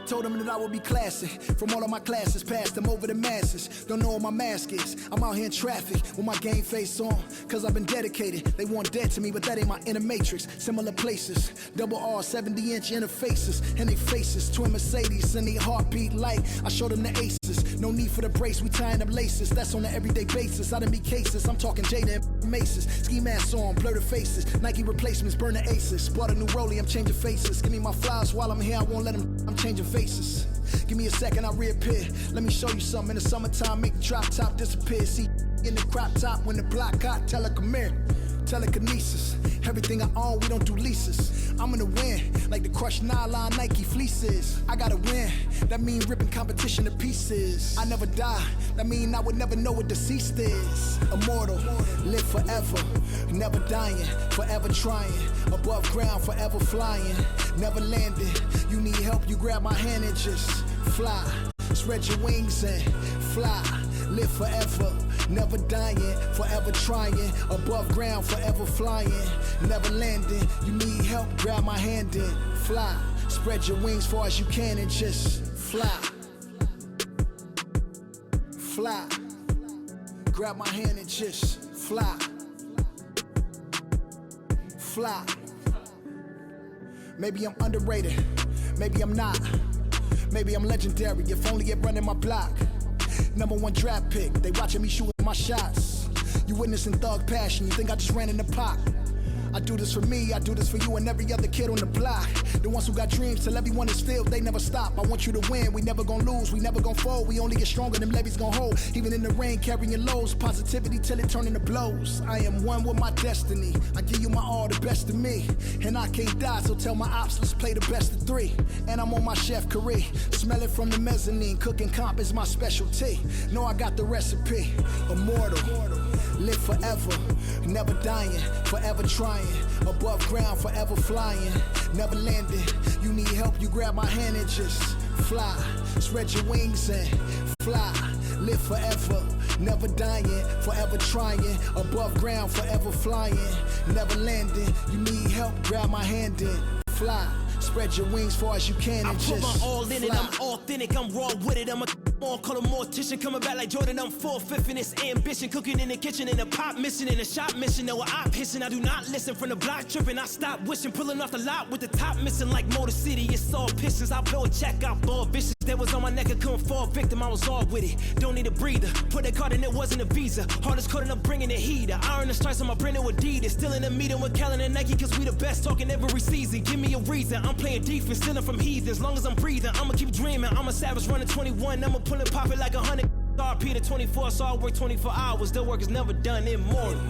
Told them that I would be classic. From all of my classes, passed them over the masses. Don't know what my mask is. I'm out here in traffic with my game face on. Cause I've been dedicated. They want dead to me, but that ain't my inner matrix. Similar places. Double R, 70-inch interfaces. And they faces. Twin Mercedes and they heartbeat light. I showed them the aces. No need for the brace. We tying up laces. That's on an everyday basis. I done be cases. I'm talking Jada and Maces. Ski masks on, blur the faces. Nike replacements, burn the aces. Bought a new rollie, I'm changing faces. Give me my flowers while I'm here. I won't let them. I'm changing faces. Give me a second, I'll reappear. Let me show you something. In the summertime, make the drop top disappear. See in the crop top when the block hot. Tell her come here. Telekinesis. Everything I own, we don't do leases. I'm gonna win, like the crushed nylon Nike fleeces. I gotta win, that mean ripping competition to pieces. I never die, that mean I would never know what deceased is. Immortal, live forever, never dying, forever trying. Above ground, forever flying, never landing. You need help, you grab my hand and just fly. Spread your wings and fly. Live forever, never dying, forever trying. Above ground, forever flying, never landing. You need help, grab my hand and fly. Spread your wings far as you can and just fly. Fly. Grab my hand and just fly. Fly. Maybe I'm underrated, maybe I'm not. Maybe I'm legendary, if only it running my block. #1 draft pick, they watching me shooting my shots. You witnessing thug passion, you think I just ran in the pot. I do this for me, I do this for you and every other kid on the block. The ones who got dreams, till everyone is filled, they never stop. I want you to win, we never gonna lose, we never gonna fold. We only get stronger, them levees gonna hold. Even in the rain, carrying lows, positivity till it turn into blows. I am one with my destiny, I give you my all, the best of me. And I can't die, so tell my ops, let's play the best of 3. And I'm on my chef career, smell it from the mezzanine. Cooking comp is my specialty, know I got the recipe. Immortal, live forever, never dying, forever trying. Above ground, forever flying, never landing. You need help, you grab my hand and just fly. Spread your wings and fly. Live forever, never dying, forever trying. Above ground, forever flying, never landing. You need help, grab my hand and fly. Spread your wings far as you can and just I put my all in it, fly. I'm authentic, I'm raw with it. I'm a on, call a mortician, coming back like Jordan, I'm 4/5 in this ambition. Cooking in the kitchen, in the pot mission, in the shop mission. No, I pissing, I do not listen. From the block tripping, I stop wishing. Pulling off the lot with the top missing like Motor City. It's all pistons, I blow a check, I ball vicious. That was on my neck, I couldn't fall victim, I was all with it. Don't need a breather, put that card in, it wasn't a visa. Hardest coding, I'm bringing the heater. Iron the stripes on my print with Adidas. Still in the meeting with Kellen and Nike, cause we the best talking every season. Give me a reason, I'm playing defense, stealing from heathens. As long as I'm breathing, I'ma keep dreaming. I'm a savage running 21, I'ma pull and pop it like 100. RP to 24, so I work 24 hours. The work is never done, immortal.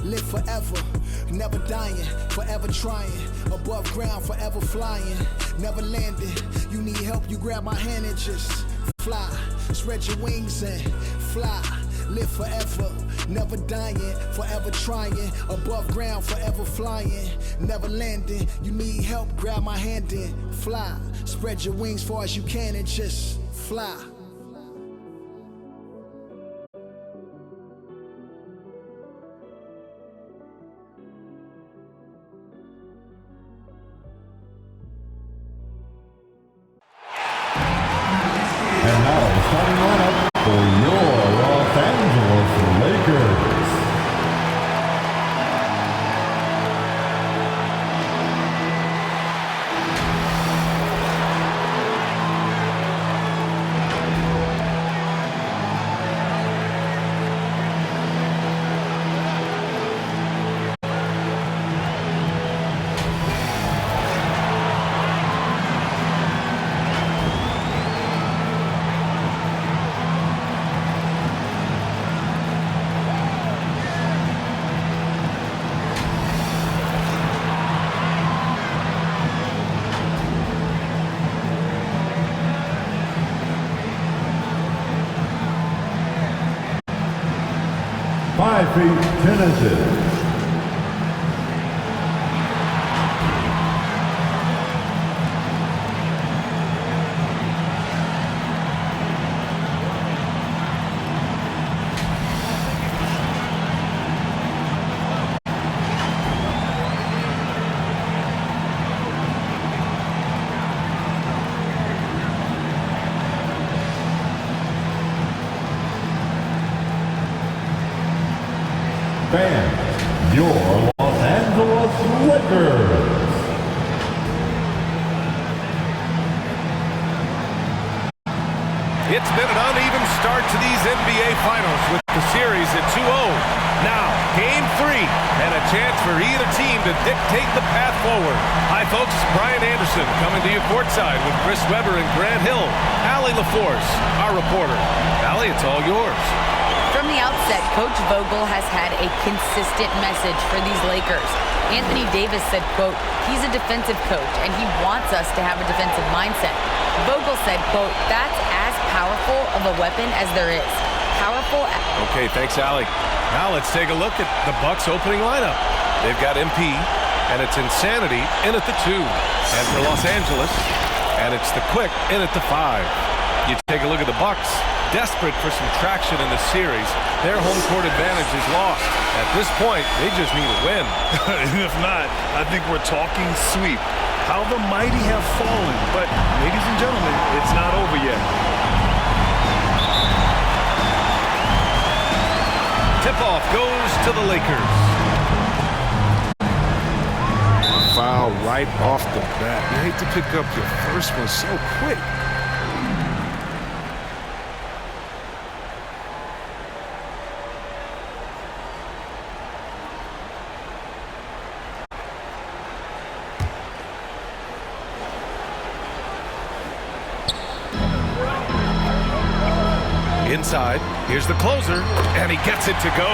Live forever, never dying, forever trying. Above ground, forever flying, never landing. You need help, you grab my hand and just fly. Spread your wings and fly. Live forever, never dying, forever trying. Above ground, forever flying, never landing. You need help, grab my hand and fly. Spread your wings far as you can and just fly. And now, starting lineup for your Los Angeles Lakers. Five feet, 10 inches. your Los Angeles Lakers. It's been an uneven start to these NBA Finals with the series at 2-0. Now, Game 3, and a chance for either team to dictate the path forward. Hi, folks. Brian Anderson coming to you courtside with Chris Webber and Grant Hill. Allie LaForce, our reporter. Allie, it's all yours. From the outset, Coach Vogel has had a consistent message for these Lakers. Anthony Davis said, quote, he's a defensive coach and he wants us to have a defensive mindset. Vogel said, quote, that's as powerful of a weapon as there is. Powerful. Okay, thanks, Allie. Now let's take a look at the Bucks opening lineup. They've got MP, and it's Insanity in at the 2. And for Los Angeles, and it's the Quick in at the 5. You take a look at the Bucks, desperate for some traction in the series. Their home court advantage is lost. At this point, they just need a win. If not, I think we're talking sweep. How the mighty have fallen. But, ladies and gentlemen, it's not over yet. Tip-off goes to the Lakers. Foul right off the bat. You hate to pick up your first one so quick. Inside, here's the closer, and he gets it to go.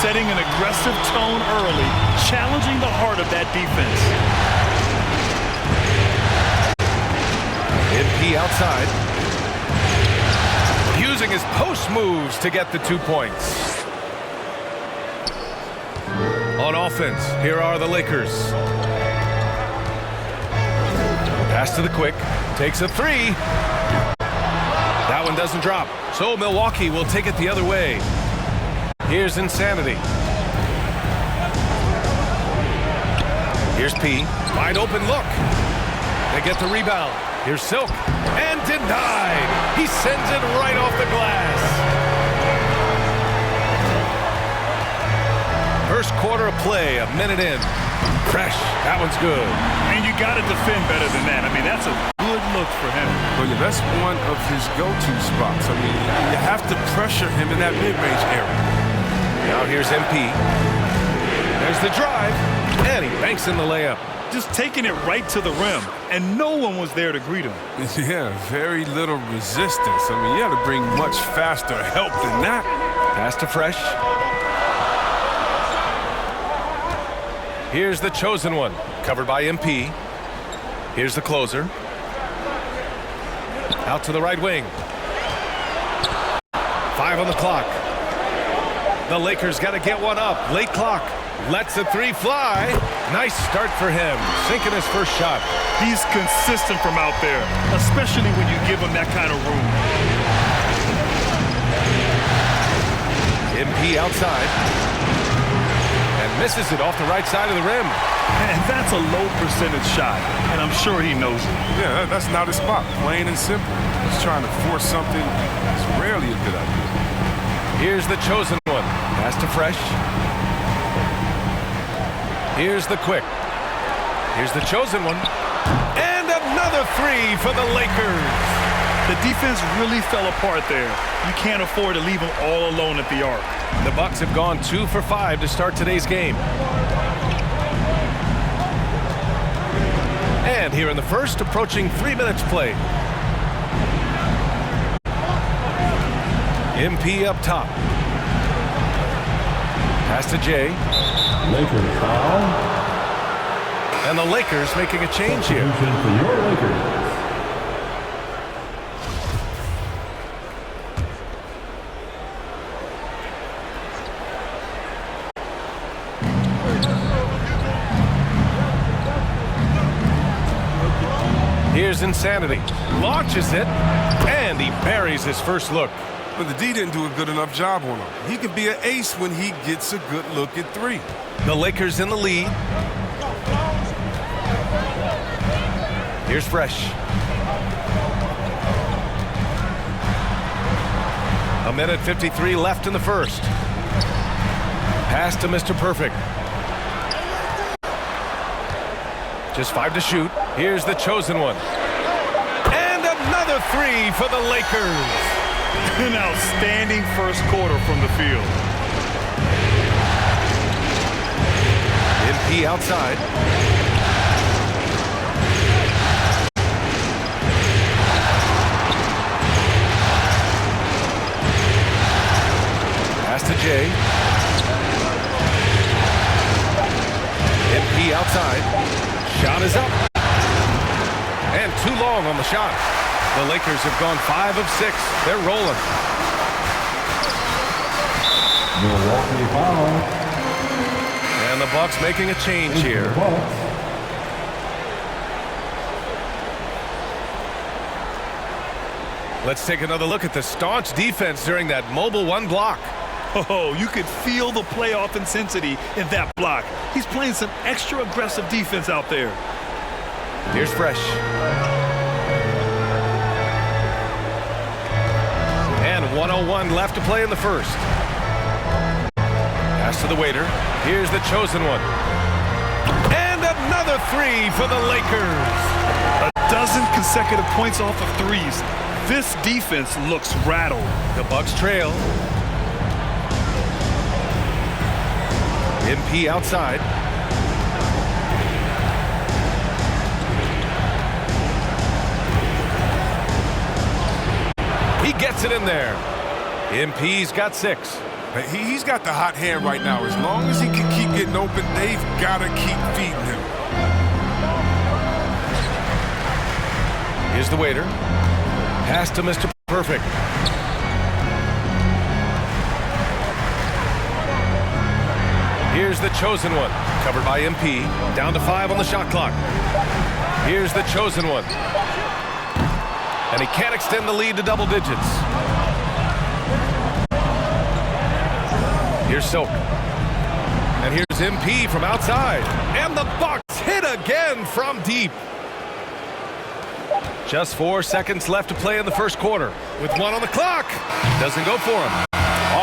Setting an aggressive tone early, challenging the heart of that defense. MP outside. Using his post moves to get the 2 points. On offense, here are the Lakers. Pass to the Quick, takes a 3. That one doesn't drop, so Milwaukee will take it the other way. Here's Insanity. Here's P. Wide open look. They get the rebound. Here's Silk. And denied. He sends it right off the glass. First quarter of play, a minute in. Fresh. That one's good. And you got to defend better than that. I mean, that's a good look for him. Well, yeah, that's one of his go-to spots. I mean, you have to pressure him in that mid-range area. Now here's MP. There's the drive, and he banks in the layup. Just taking it right to the rim, and no one was there to greet him. Yeah, very little resistance. I mean, you got to bring much faster help than that. Pass to Fresh. Here's the chosen one, covered by MP. Here's the closer. Out to the right wing. 5 on the clock. The Lakers got to get one up. Late clock. Lets the 3 fly. Nice start for him. Sinking his first shot. He's consistent from out there, especially when you give him that kind of room. MP outside. And misses it off the right side of the rim. And that's a low percentage shot, and I'm sure he knows it. Yeah, that's not his spot, plain and simple. He's trying to force something. It's rarely a good idea. Here's the chosen one. Pass to Fresh. Here's the Quick. Here's the chosen one. And another 3 for the Lakers. The defense really fell apart there. You can't afford to leave them all alone at the arc. The Bucks have gone 2 for 5 to start today's game. And here in the first, approaching 3 minutes played. MP up top. Pass to Jay. Lakers foul. And the Lakers making a change here. Substitution for your Lakers. Here's Insanity. Launches it, and he buries his first look. But the D didn't do a good enough job on him. He can be an ace when he gets a good look at 3. The Lakers in the lead. Here's Fresh. A minute 53 left in the first. Pass to Mr. Perfect. Just 5 to shoot. Here's the chosen one. And another 3 for the Lakers. An outstanding first quarter from the field. MP outside. Pass to Jay. MP outside. Shot is up. And too long on the shot. The Lakers have gone 5 of 6. They're rolling. Milwaukee foul. And the Bucks making a change here. Let's take another look at the staunch defense during that mobile 1 block. Oh, you could feel the playoff intensity in that block. He's playing some extra aggressive defense out there. Here's Fresh. And 1:01 left to play in the first. Pass to the waiter. Here's the chosen one. And another 3 for the Lakers. A dozen consecutive points off of threes. This defense looks rattled. The Bucks trail. MP outside. He gets it in there. MP's got 6. He's got the hot hand right now. As long as he can keep getting open, they've got to keep feeding him. Here's the waiter. Pass to Mr. Perfect. Here's the chosen one. Covered by MP. Down to 5 on the shot clock. Here's the chosen one. And he can't extend the lead to double digits. Here's Silk. And here's MP from outside. And the Bucks hit again from deep. Just 4 seconds left to play in the first quarter. With 1 on the clock. Doesn't go for him.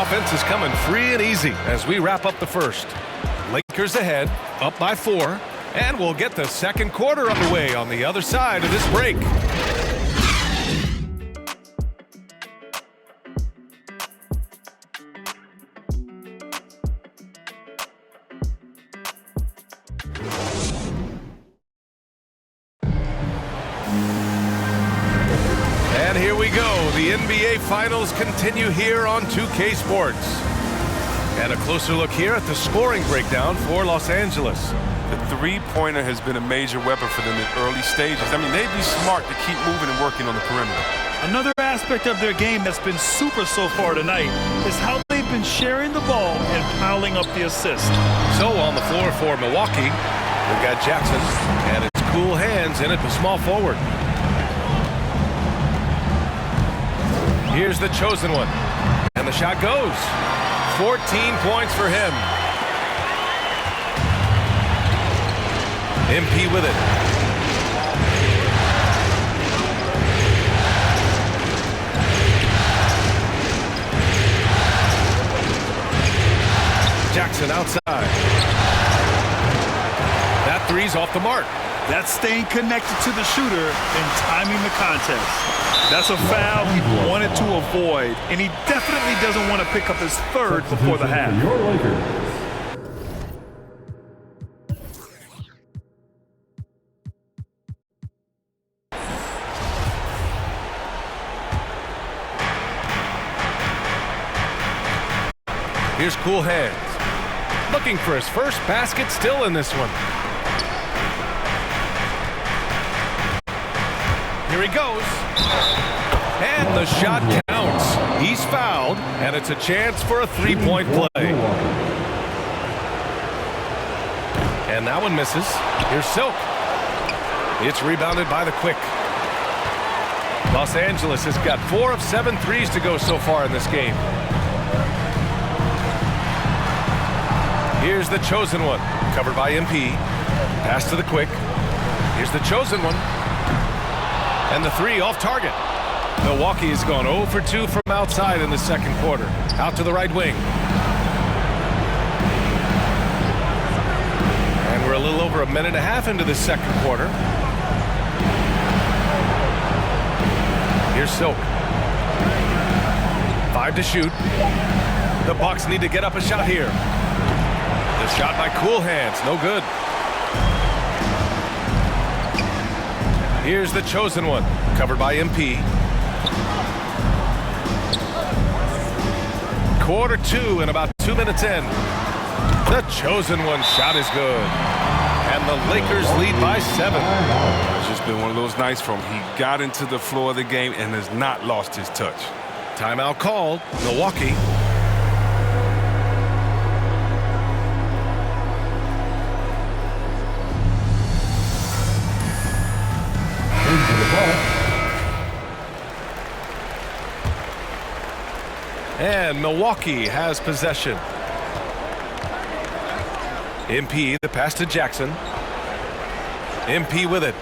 Offense is coming free and easy as we wrap up the first. Lakers ahead, up by 4. And we'll get the second quarter underway on the other side of this break. And here we go. The NBA Finals continue here on 2K Sports. And a closer look here at the scoring breakdown for Los Angeles. The three-pointer has been a major weapon for them in early stages. I mean, they'd be smart to keep moving and working on the perimeter. Another aspect of their game that's been super so far tonight is how they've been sharing the ball and piling up the assists. So on the floor for Milwaukee, we've got Jackson, and it's cool hands in at the small forward. Here's the chosen one. And the shot goes. 14 points for him. MP with it. Jackson outside. That three's off the mark. That's staying connected to the shooter and timing the contest. That's a foul he wanted to avoid, and he definitely doesn't want to pick up his third before the half. Your Lakers. Here's cool hands. Looking for his first basket still in this one. Here he goes. And the shot counts. He's fouled, and it's a chance for a three-point play. And that one misses. Here's Silk. It's rebounded by the Quick. Los Angeles has got 4 of 7 threes to go so far in this game. Here's the chosen one, covered by MP. Pass to the Quick. Here's the chosen one. And the three off target. Milwaukee has gone 0 for 2 from outside in the second quarter. Out to the right wing. And we're a little over a minute and a half into the second quarter. Here's Silk. 5 to shoot. The Bucks need to get up a shot here. The shot by Cool Hands, no good. Here's the chosen one, covered by MP. Quarter 2 and about 2 minutes in. The chosen one shot is good. And the Lakers lead by 7. It's just been one of those nights from he got into the floor of the game and has not lost his touch. Timeout called, Milwaukee. And Milwaukee has possession. MP, the pass to Jackson. MP with it.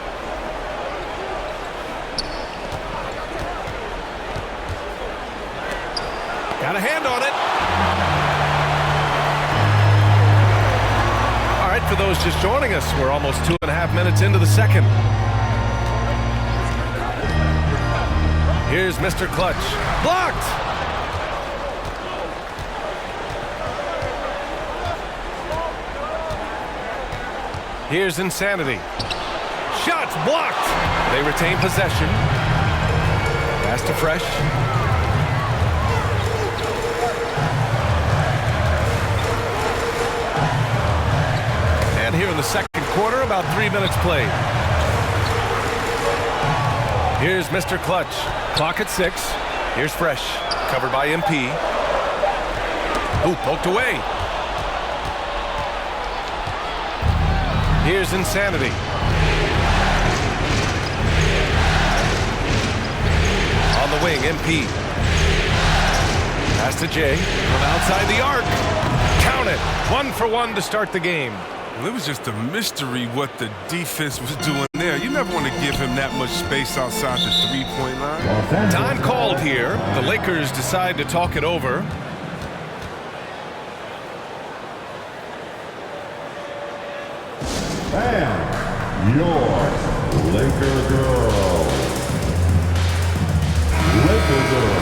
Got a hand on it. All right, for those just joining us, we're almost 2.5 minutes into the second. Here's Mr. Clutch. Blocked! Here's Insanity. Shots blocked! They retain possession. Pass to Fresh. And here in the second quarter, about 3 minutes played. Here's Mr. Clutch. Clock at 6. Here's Fresh. Covered by MP. Ooh, poked away. Here's Insanity. On the wing, MP. Pass to Jay from outside the arc. Count it. 1 for 1 to start the game. Well, it was just a mystery what the defense was doing there. You never want to give him that much space outside the three-point line. Time called here. The Lakers decide to talk it over. And your Laker girl. Laker girl.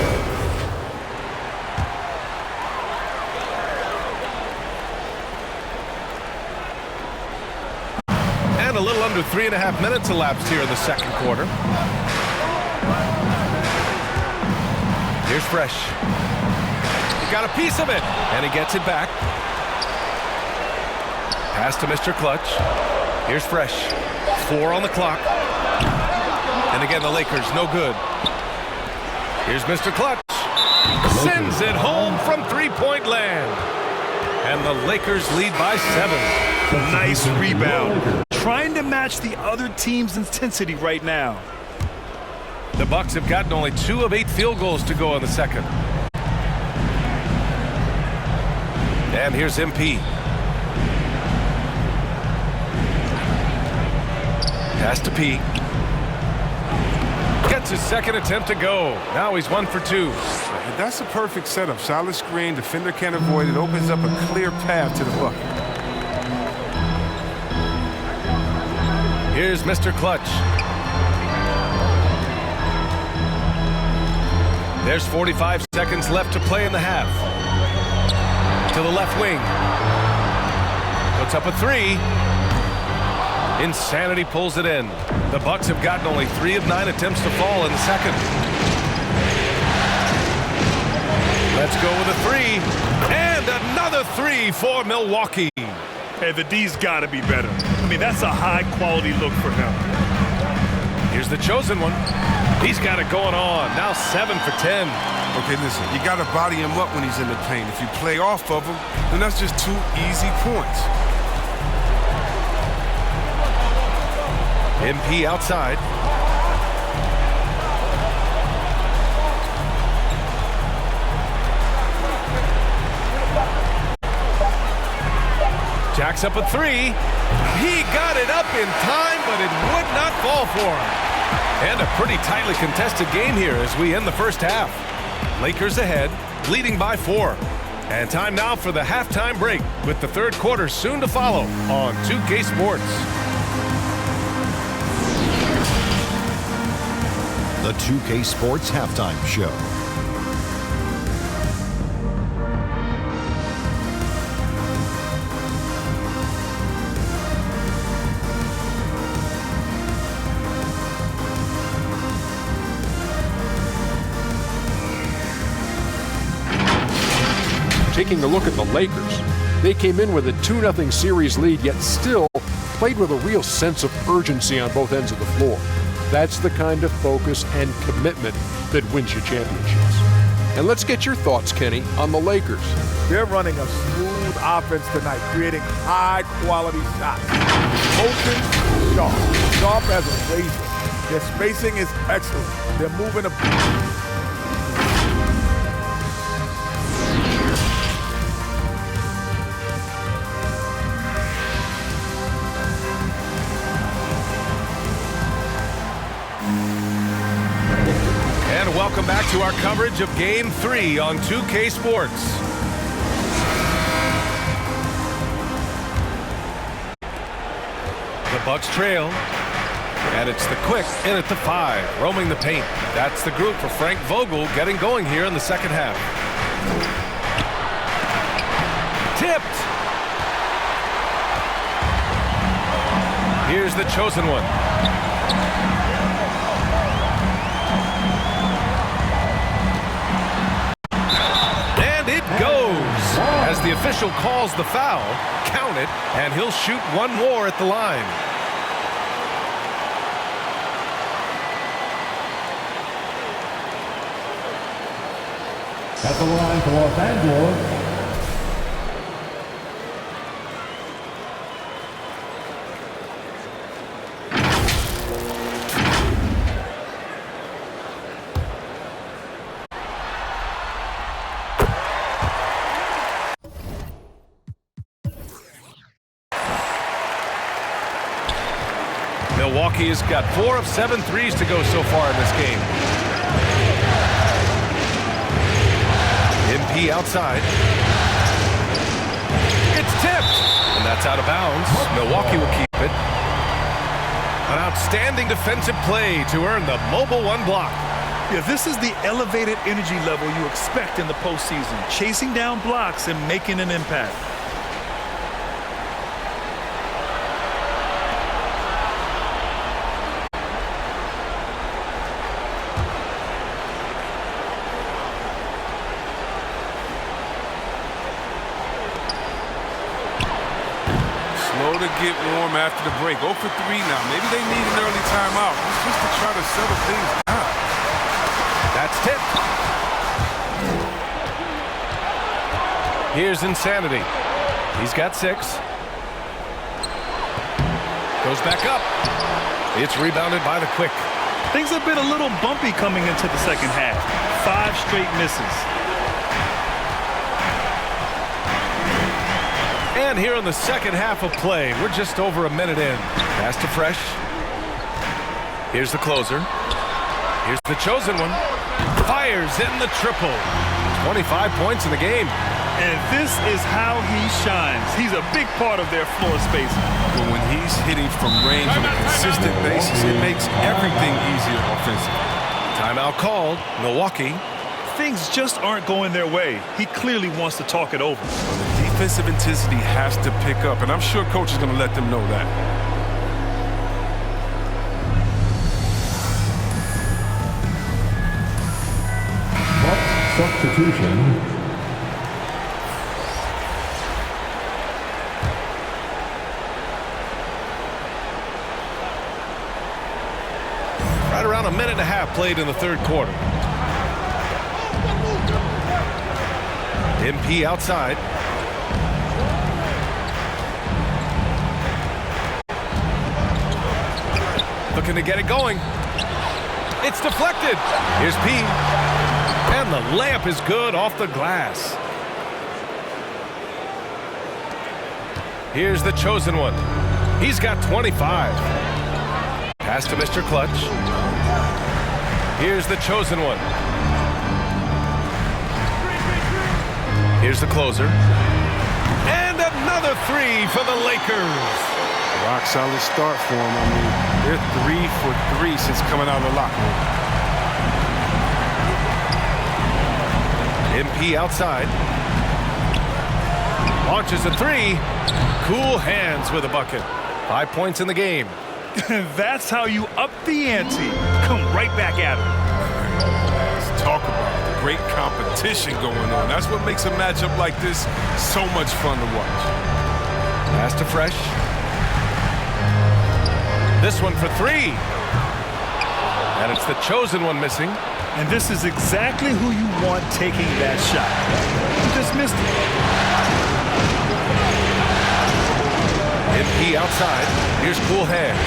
And a little under 3.5 minutes elapsed here in the second quarter. Here's Fresh. He got a piece of it, and he gets it back. Pass to Mr. Clutch. Here's Fresh. 4 on the clock. And again, the Lakers, no good. Here's Mr. Clutch. Sends it home from three-point land. And the Lakers lead by 7. Nice rebound. Trying to match the other team's intensity right now. The Bucks have gotten only 2 of 8 field goals to go in the second. And here's MP. Pass to P. Gets his second attempt to go. Now he's 1 for 2. That's a perfect setup. Solid screen. Defender can't avoid it. Opens up a clear path to the bucket. Here's Mr. Clutch. There's 45 seconds left to play in the half. To the left wing. Puts up a 3. Insanity pulls it in. The Bucks have gotten only 3 of 9 attempts to fall in the second. Let's go with a 3. And another 3 for Milwaukee. Hey, the D's got to be better. I mean, that's a high-quality look for him. Here's the chosen one. He's got it going on. Now 7 for 10. Okay, listen, you got to body him up when he's in the paint. If you play off of him, then that's just 2 easy points. MP outside. Jacks up a 3. He got it up in time, but it would not fall for him. And a pretty tightly contested game here as we end the first half. Lakers ahead, leading by 4. And time now for the halftime break, with the third quarter soon to follow on 2K Sports. The 2K Sports Halftime Show. Taking a look at the Lakers, they came in with a 2-0 series lead, yet still played with a real sense of urgency on both ends of the floor. That's the kind of focus and commitment that wins you championships. And let's get your thoughts, Kenny, on the Lakers. They're running a smooth offense tonight, creating high-quality shots. Motion sharp as a razor. Their spacing is excellent. They're moving a... Welcome back to our coverage of Game 3 on 2K Sports. The Bucks trail, and it's the Quick in at the 5, roaming the paint. That's the group for Frank Vogel getting going here in the second half. Tipped. Here's the chosen one. As the official calls the foul, count it, and he'll shoot one more at the line. At the line for Los Angeles, Milwaukee has got 4 of 7 threes to go so far in this game. MP outside. It's tipped, and that's out of bounds. Milwaukee will keep it. An outstanding defensive play to earn the Mobile One block. Yeah, this is the elevated energy level you expect in the postseason, chasing down blocks and making an impact. To get warm after the break. 0 for 3 now. Maybe they need an early timeout just to try to settle things down. That's tipped. Here's Insanity. He's got 6. Goes back up. It's rebounded by the Quick. Things have been a little bumpy coming into the second half. 5 straight misses. And here in the second half of play, we're just over a minute in. Pass to Fresh. Here's the closer. Here's the chosen one. Fires in the triple. 25 points in the game. And this is how he shines. He's a big part of their floor spacing. But when he's hitting from range on a consistent basis, it makes everything easier offensively. Timeout called. Milwaukee. Things just aren't going their way. He clearly wants to talk it over. The defensive intensity has to pick up, and I'm sure coach is going to let them know that. Bucks substitution. Right around a minute and a half played in the third quarter. MP outside. Looking to get it going. It's deflected. Here's P. And the layup is good off the glass. Here's the chosen one. He's got 25. Pass to Mr. Clutch. Here's the chosen one. Here's the closer. And another three for the Lakers. Rock solid start for them. I mean, they're 3 for 3 since coming out of the locker room. MP outside. Launches a three. Cool hands with a bucket. 5 points in the game. That's how you up the ante. Come right back at him. Let's talk about the great competition going on. That's what makes a matchup like this so much fun to watch. Pass to Fresh. This one for three. And it's the chosen one missing. And this is exactly who you want taking that shot. You just missed it. MP outside. Here's cool hand.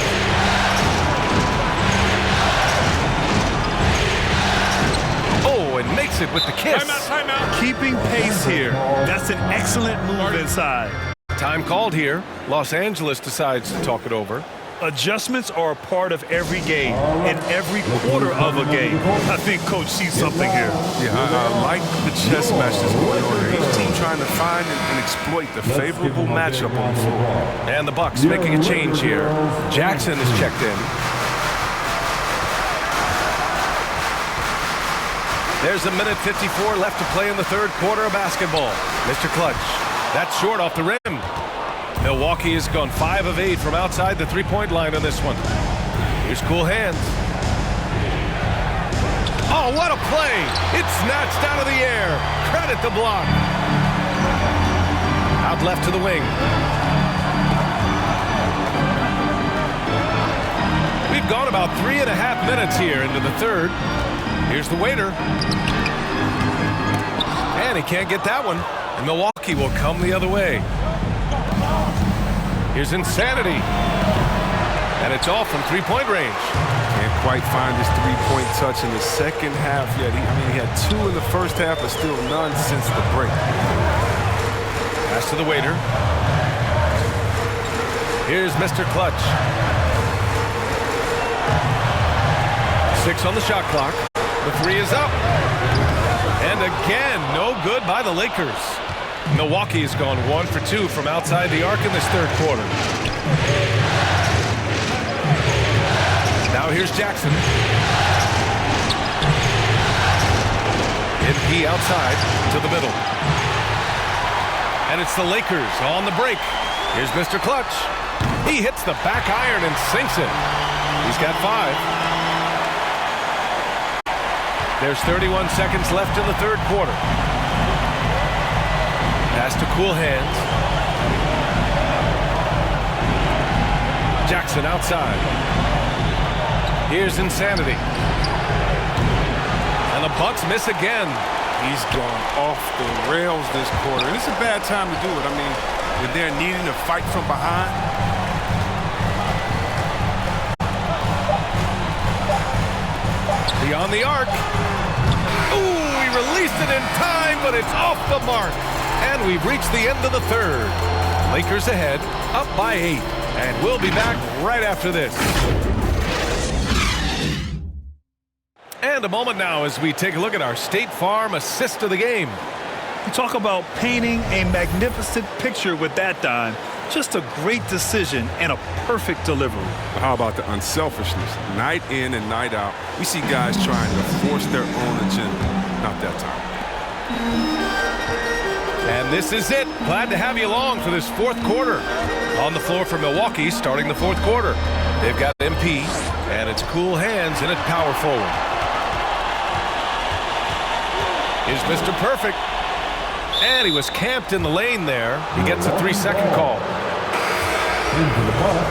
Oh, and makes it with the kiss. Timeout. Keeping pace here. That's an excellent move inside. Time called here. Los Angeles decides to talk it over. Adjustments are a part of every game and every quarter of a game. I think Coach sees something here. Yeah, I like the chess match that's going on here. Each team trying to find and exploit the favorable matchup on the floor. And the Bucks making a change here. Jackson is checked in. There's a minute 54 left to play in the third quarter of basketball. Mr. Clutch. That's short off the rim. Milwaukee has gone 5 of 8 from outside the three-point line on this one. Here's cool hands. Oh, what a play! It's snatched out of the air. Credit the block. Out left to the wing. We've gone about 3.5 minutes here into the third. Here's the waiter. And he can't get that one. And Milwaukee will come the other way. Here's Insanity. And it's off from three-point range. Can't quite find his three-point touch in the second half yet. He had 2 in the first half, but still none since the break. Pass to the waiter. Here's Mr. Clutch. 6 on the shot clock. The three is up. And again, no good by the Lakers. Milwaukee has gone 1 for 2 from outside the arc in this third quarter. Now here's Jackson. MP outside to the middle. And it's the Lakers on the break. Here's Mr. Clutch. He hits the back iron and sinks it. He's got 5. There's 31 seconds left in the third quarter. Pass to cool hands. Jackson outside. Here's Insanity. And the Bucks miss again. He's gone off the rails this quarter. And it's a bad time to do it. I mean, when they're needing to fight from behind. Beyond the arc. Ooh, he released it in time, but it's off the mark. And we've reached the end of the third. Lakers ahead, up by 8. And we'll be back right after this. And a moment now as we take a look at our State Farm assist of the game. Talk about painting a magnificent picture with that dime. Just a great decision and a perfect delivery. How about the unselfishness? Night in and night out, we see guys trying to force their own agenda. Not that time. And this is it. Glad to have you along for this fourth quarter. On the floor for Milwaukee starting the fourth quarter. They've got MP, and it's cool hands and it's power forward. Here's Mr. Perfect. And he was camped in the lane there. He gets a 3-second call. Into the ball.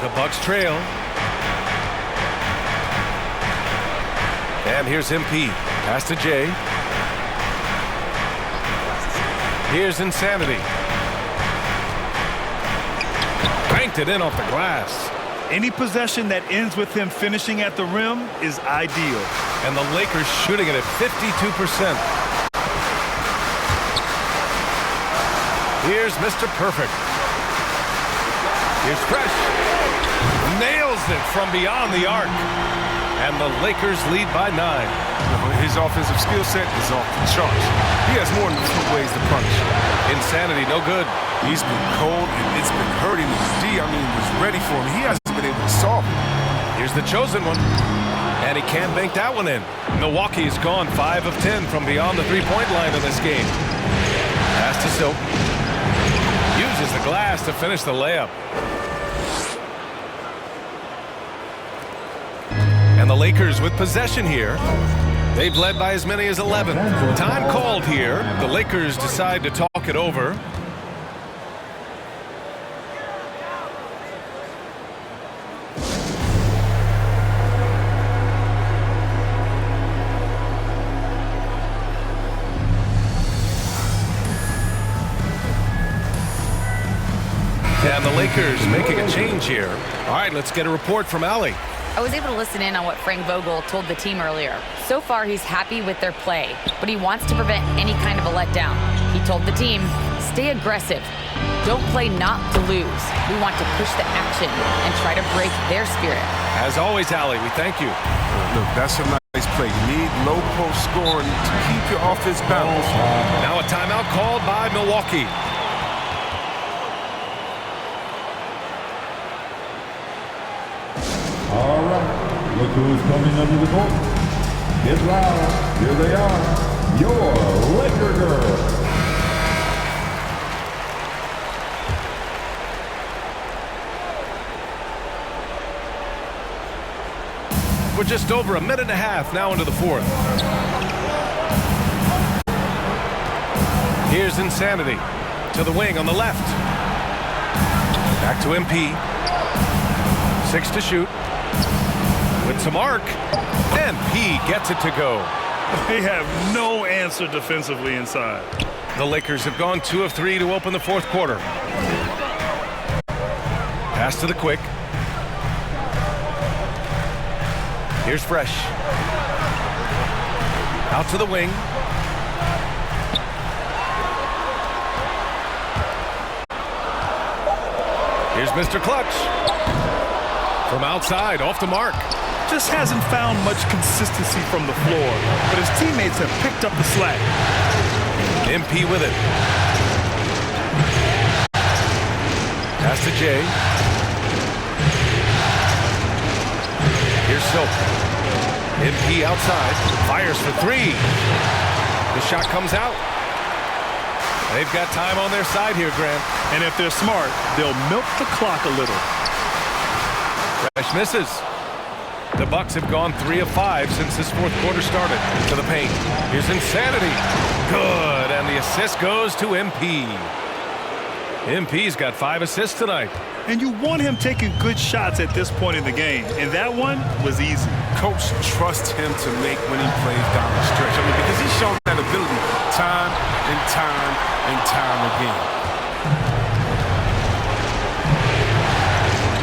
The Bucks trail. And here's MP. Pass to Jay. Here's Insanity. Banked it in off the glass. Any possession that ends with him finishing at the rim is ideal. And the Lakers shooting it at 52%. Here's Mr. Perfect. Here's Fresh. Nails it from beyond the arc. and the Lakers lead by 9. His offensive skill set is off the charts. He has more than a few ways to punish. Insanity, no good. He's been cold, and it's been hurting him. D, I mean, was ready for him. He hasn't been able to solve it. Here's the chosen one, and he can't bank that one in. Milwaukee's gone 5 of 10 from beyond the three-point line in this game. Pass to Silk. Uses the glass to finish the layup. And the Lakers with possession here. They've led by as many as 11. Time called here. The Lakers decide to talk it over. And the Lakers making a change here. All right, let's get a report from Allie. I was able to listen in on what Frank Vogel told the team earlier. So far, he's happy with their play, but he wants to prevent any kind of a letdown. He told the team, stay aggressive. Don't play not to lose. We want to push the action and try to break their spirit. As always, Allie, we thank you. Look, that's a nice play. You need low post scoring to keep your offense balanced. Now a timeout called by Milwaukee. All right, look who's coming under the court. Get loud. Here they are, your Laker girls. We're just over a minute and a half now into the fourth. Here's Insanity to the wing on the left. Back to MP. 6 to shoot. With some arc, and he gets it to go. They have no answer defensively inside. The Lakers have gone 2 of 3 to open the fourth quarter. Pass to the quick. Here's Fresh. Out to the wing. Here's Mr. Clutch. From outside, off the mark. Just hasn't found much consistency from the floor, but his teammates have picked up the slack. MP with it. Pass to Jay. Here's Silk. MP outside. Fires for 3. The shot comes out. They've got time on their side here, Grant. And if they're smart, they'll milk the clock a little. Fresh misses. The Bucks have gone 3 of 5 since this fourth quarter started. To the paint. Here's Insanity. Good. And the assist goes to MP. MP's got 5 assists tonight. And you want him taking good shots at this point in the game. And that one was easy. Coach trusts him to make winning plays down the stretch. I mean, because he's shown that ability time and time and time again.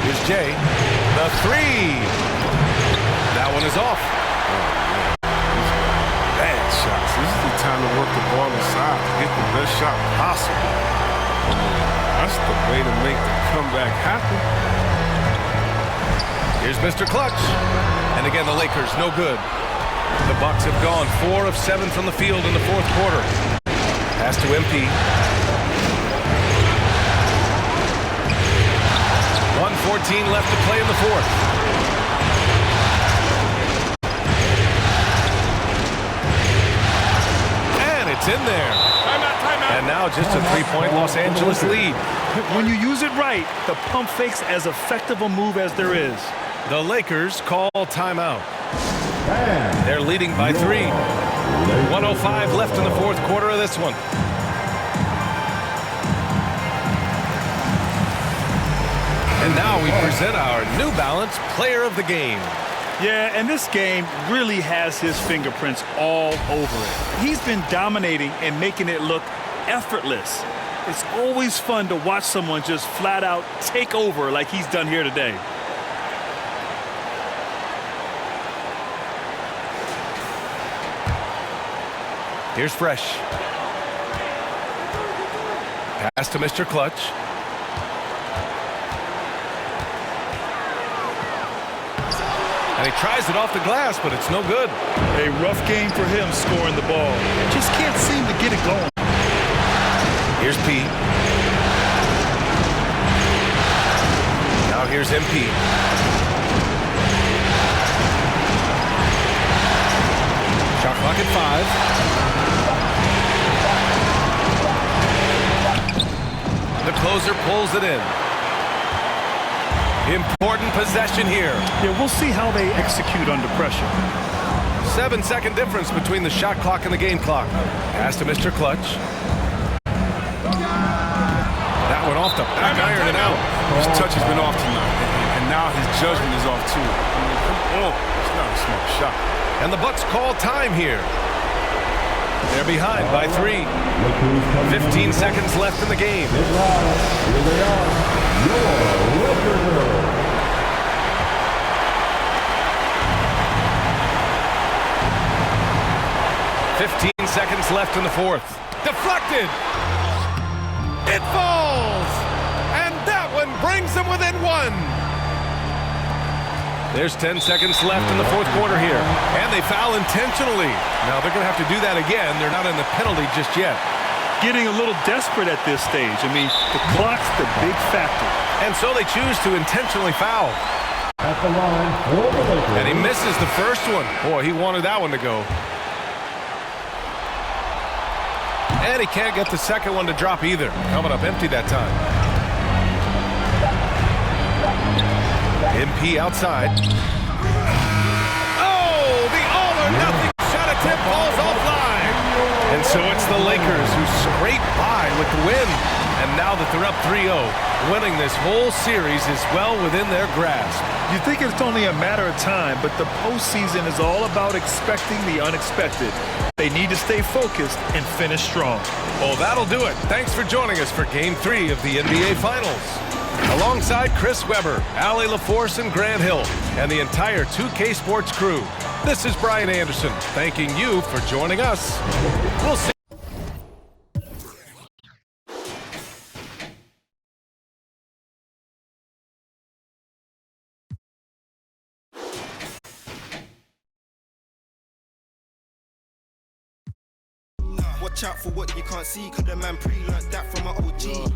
Here's Jay. The 3. That one is off. Bad shots. This is the time to work the ball inside to get the best shot possible. That's the way to make the comeback happen. Here's Mr. Clutch. And again, the Lakers, no good. The Bucks have gone 4 of 7 from the field in the fourth quarter. Pass to MP. 1:14 left to play in the fourth. And it's in there. And now just a 3-point Los Angeles lead. When you use it right, the pump fake's as effective a move as there is. The Lakers call timeout. They're leading by 3. 1:05 left in the fourth quarter of this one. And now we present our New Balance Player of the Game. Yeah, and this game really has his fingerprints all over it. He's been dominating and making it look effortless. It's always fun to watch someone just flat out take over like he's done here today. Here's Fresh. Pass to Mr. Clutch. And he tries it off the glass, but it's no good. A rough game for him scoring the ball. Just can't seem to get it going. Here's P. Now here's MP. Shot clock at 5. The closer pulls it in. Important possession here. Yeah, we'll see how they execute under pressure. 7-second difference between the shot clock and the game clock. Pass to Mr. Clutch. That went off the back iron and out. His touch has been off tonight, and now his judgment is off too. I mean, come on, it's not a smart shot. And the Bucks call time here. They're behind by 3. 15 seconds left in the game. Here they are, your Laker girls. 15 seconds left in the 4th. Deflected. It falls. And that one brings them within 1. There's 10 seconds left in the 4th quarter here. And they foul intentionally. Now they're going to have to do that again. They're not in the penalty just yet. Getting a little desperate at this stage. I mean, the clock's the big factor. And so they choose to intentionally foul. At the line for the Lakers. And he misses the first one. Boy, he wanted that one to go. And he can't get the second one to drop either. Coming up empty that time. MP outside. Oh, the all-or-nothing shot attempt falls offline. And so it's the Lakers who scrape by with the win. And now that they're up 3-0, winning this whole series is well within their grasp. You think it's only a matter of time, but the postseason is all about expecting the unexpected. They need to stay focused and finish strong. Well, that'll do it. Thanks for joining us for Game 3 of the NBA Finals. Alongside Chris Webber, Allie LaForce, and Grant Hill, and the entire 2K Sports crew, this is Brian Anderson, thanking you for joining us. We'll see. Watch out for what you can't see, cause the man pre-learned that from my OG.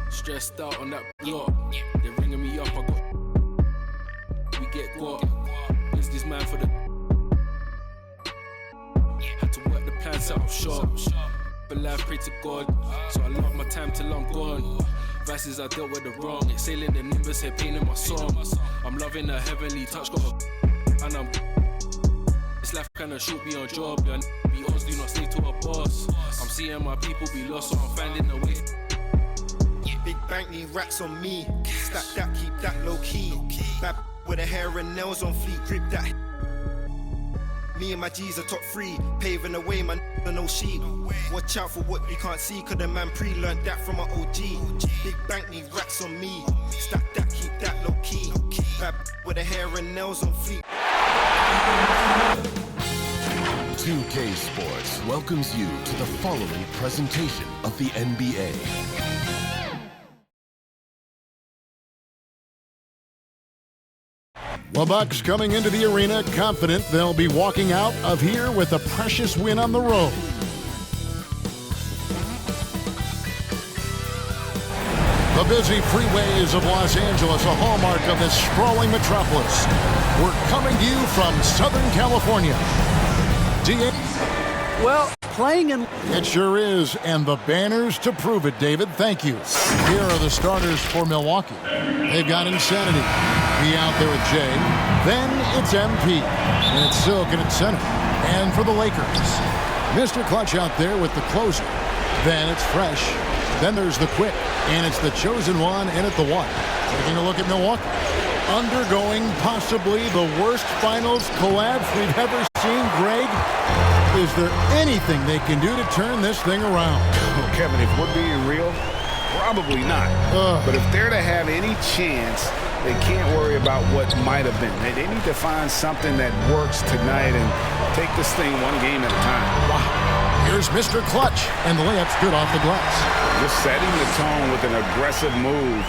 Stressed out on that block. They're ringing me up, we get guap. Is this man for the... Had to work the plan, set up shop. But life, pray to God. So I love my time till I'm gone. Vices I dealt with the wrong. Exhaling the nimbus, head pain in my song. I'm loving a heavenly touch, got a... And I'm... This life kinda shoot me on job. Yeah, be honest, do not stay to a boss. I'm seeing my people be lost, so I'm finding a way. Big bank need racks on me. Stack that, keep that low key. Bad with the hair and nails on fleek, grip that. Me and my G's are top 3, paving the way, man, no sheep. Watch out for what you can't see, cause the man pre-learned that from my OG. Big bank need racks on me. Stack that, keep that low key. Bad with the hair and nails on fleek. 2K Sports welcomes you to the following presentation of the NBA. The Bucks coming into the arena confident they'll be walking out of here with a precious win on the road. The busy freeways of Los Angeles, a hallmark of this sprawling metropolis. We're coming to you from Southern California. Well, playing in... It sure is, and the banners to prove it, David. Thank you. Here are the starters for Milwaukee. They've got Insanity. Be out there with Jay. Then it's MP. And it's Silk at center. And for the Lakers, Mr. Clutch out there with the closer. Then it's Fresh. Then there's the Quick. And it's the chosen one in at the 1. Taking a look at Milwaukee. Undergoing possibly the worst finals collapse we've ever seen, Greg. Is there anything they can do to turn this thing around? Well, Kevin, if we're being real, probably not. But if they're to have any chance, they can't worry about what might have been. They need to find something that works tonight and take this thing one game at a time. Wow. Here's Mr. Clutch, and the layup's good off the glass. Just setting the tone with an aggressive move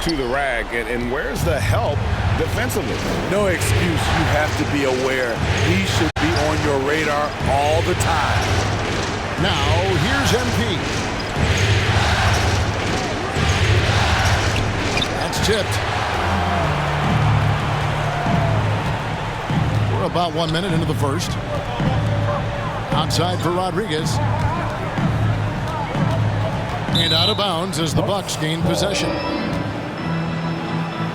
to the rack. And where's the help defensively. No excuse. You have to be aware. He should be on your radar all the time. Now, here's MP. That's tipped. We're about 1 minute into the first. Outside for Rodriguez. And out of bounds as the Bucks gain possession.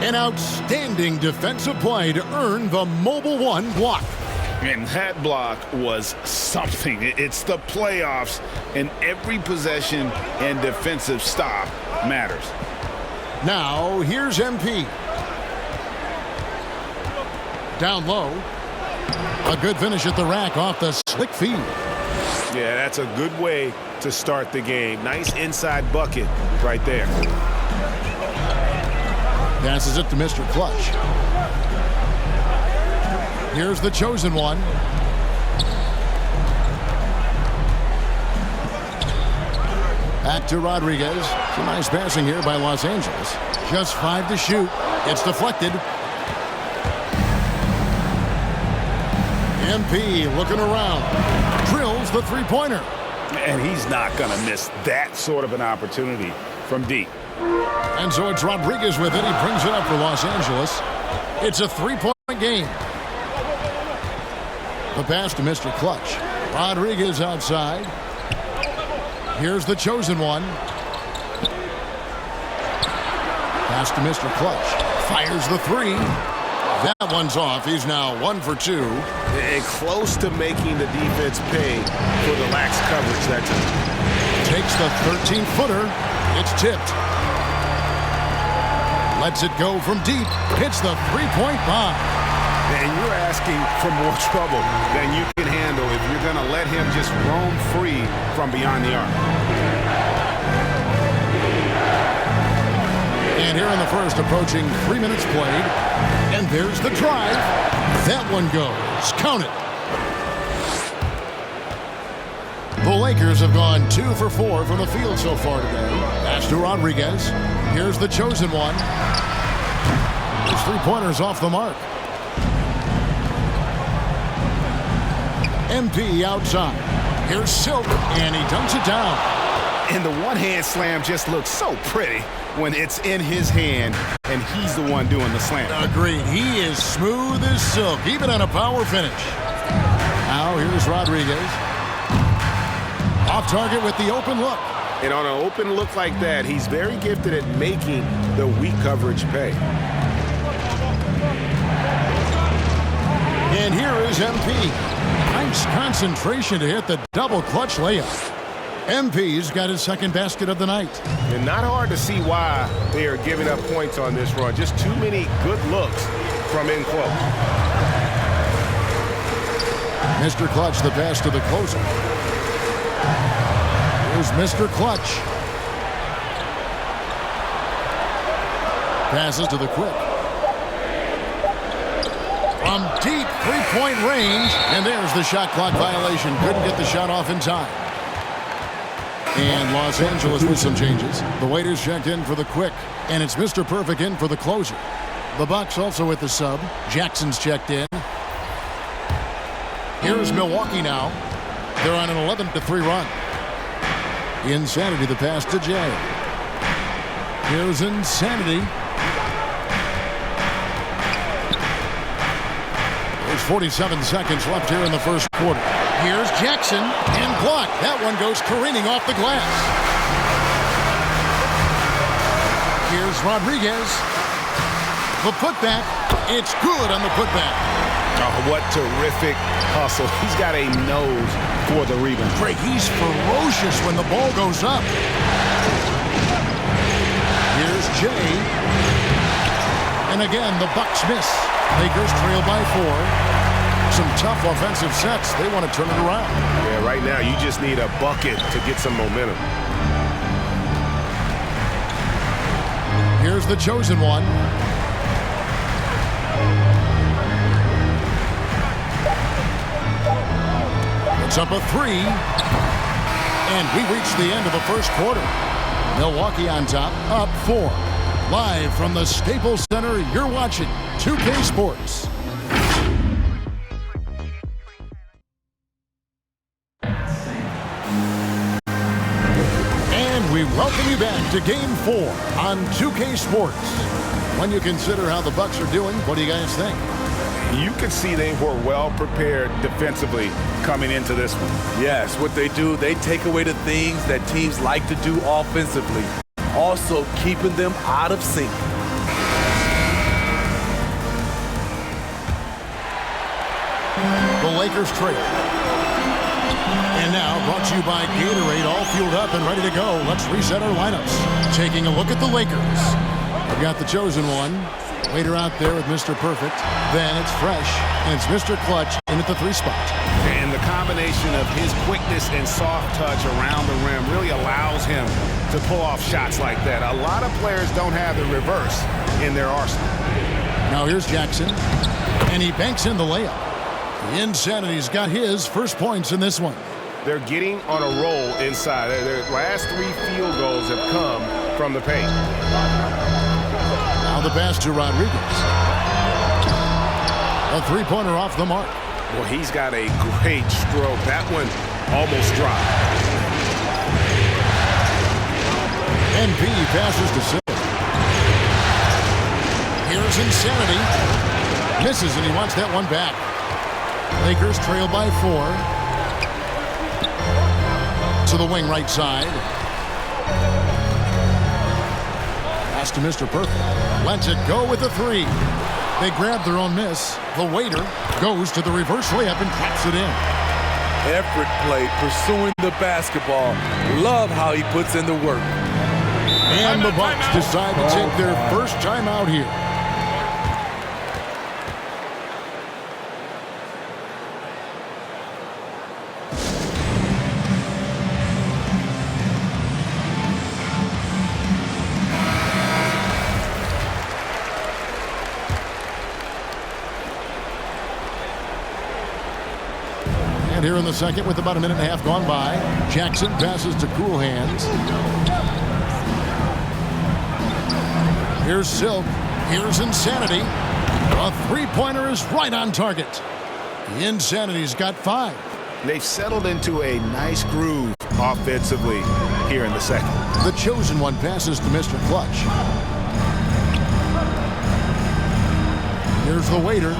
An outstanding defensive play to earn the Mobile One block. And that block was something. It's the playoffs, and every possession and defensive stop matters. Now, here's MP. Down low. A good finish at the rack off the slick feed. Yeah, that's a good way to start the game. Nice inside bucket right there. Passes it to Mr. Clutch. Here's the chosen one. Back to Rodriguez. Some nice passing here by Los Angeles. Just 5 to shoot. It's deflected. MP looking around. Drills the three-pointer. And he's not going to miss that sort of an opportunity from deep. And so it's Rodriguez with it. He brings it up for Los Angeles. It's a three-point game. The pass to Mr. Clutch. Rodriguez outside. Here's the chosen one. Pass to Mr. Clutch. Fires the three. That one's off. He's now 1 for 2. And close to making the defense pay for the lax coverage that time. Takes the 13-footer. It's tipped. Lets it go from deep. Hits the three-point bomb. And you're asking for more trouble than you can handle if you're going to let him just roam free from beyond the arc. And here in the first, approaching 3 minutes played. And there's the drive. That one goes. Count it. The Lakers have gone 2 for 4 from the field so far today. Pass to Rodriguez. Here's the chosen one. His three-pointers off the mark. MP outside. Here's Silk, and he dunks it down. And the one-hand slam just looks so pretty when it's in his hand, and he's the one doing the slam. Agreed. He is smooth as silk, even on a power finish. Now here's Rodriguez. Off target with the open look. And on an open look like that, he's very gifted at making the weak coverage pay. And here is MP. Nice concentration to hit the double clutch layup. MP's got his second basket of the night. And not hard to see why they are giving up points on this run. Just too many good looks from in close. Mr. Clutch, the pass to the closer. Here's Mr. Clutch. Passes to the quick. From deep three-point range, and there's the shot clock violation. Couldn't get the shot off in time. And Los Angeles with some changes. The waiters checked in for the quick, and it's Mr. Perfect in for the closer. The Bucks also with the sub. Jackson's checked in. Here's Milwaukee now. They're on an 11-3 run. Insanity, the pass to Jay. Here's Insanity. There's 47 seconds left here in the first quarter. Here's Jackson, and blocked. That one goes careening off the glass. Here's Rodriguez. The putback. It's good on the putback. Oh, what terrific hustle. He's got a nose for the rebound. Craig, he's ferocious when the ball goes up. Here's Jay. And again, the Bucks miss. Lakers trail by 4. Some tough offensive sets. They want to turn it around. Yeah, right now you just need a bucket to get some momentum. Here's the chosen one. It's up a 3. And we reach the end of the first quarter. Milwaukee on top, up 4. Live from the Staples Center, you're watching 2K Sports. And we welcome you back to Game 4 on 2K Sports. When you consider how the Bucks are doing, what do you guys think? You could see they were well prepared defensively coming into this one. Yes, what they do, they take away the things that teams like to do offensively, also keeping them out of sync. The Lakers trail. And now, brought to you by Gatorade, all fueled up and ready to go. Let's reset our lineups. Taking a look at the Lakers. I've got the chosen one. Waiter out there with Mr. Perfect. Then it's Fresh, and it's Mr. Clutch in at the 3 spot. And the combination of his quickness and soft touch around the rim really allows him to pull off shots like that. A lot of players don't have the reverse in their arsenal. Now here's Jackson, and he banks in the layup. The Insanity's got his first points in this one. They're getting on a roll inside. Their last 3 field goals have come from the paint. Now the pass to Rodriguez. A 3-pointer off the mark. Well, he's got a great stroke. That one almost dropped. NB passes to Silk. Here's Insanity. Misses, and he wants that one back. Lakers trail by 4. To the wing right side. Pass to Mr. Perfect. Lets it go with a 3. They grab their own miss. The waiter goes to the reverse layup and traps it in. Effort play, pursuing the basketball. Love how he puts in the work. And the Bucks decide to take their first time out here. Here in the second with about a minute and a half gone by. Jackson passes to Cool Hands. Here's Silk. Here's Insanity. A 3-pointer is right on target. The Insanity's got 5. They've settled into a nice groove offensively here in the second. The chosen one passes to Mr. Clutch. Here's the waiter.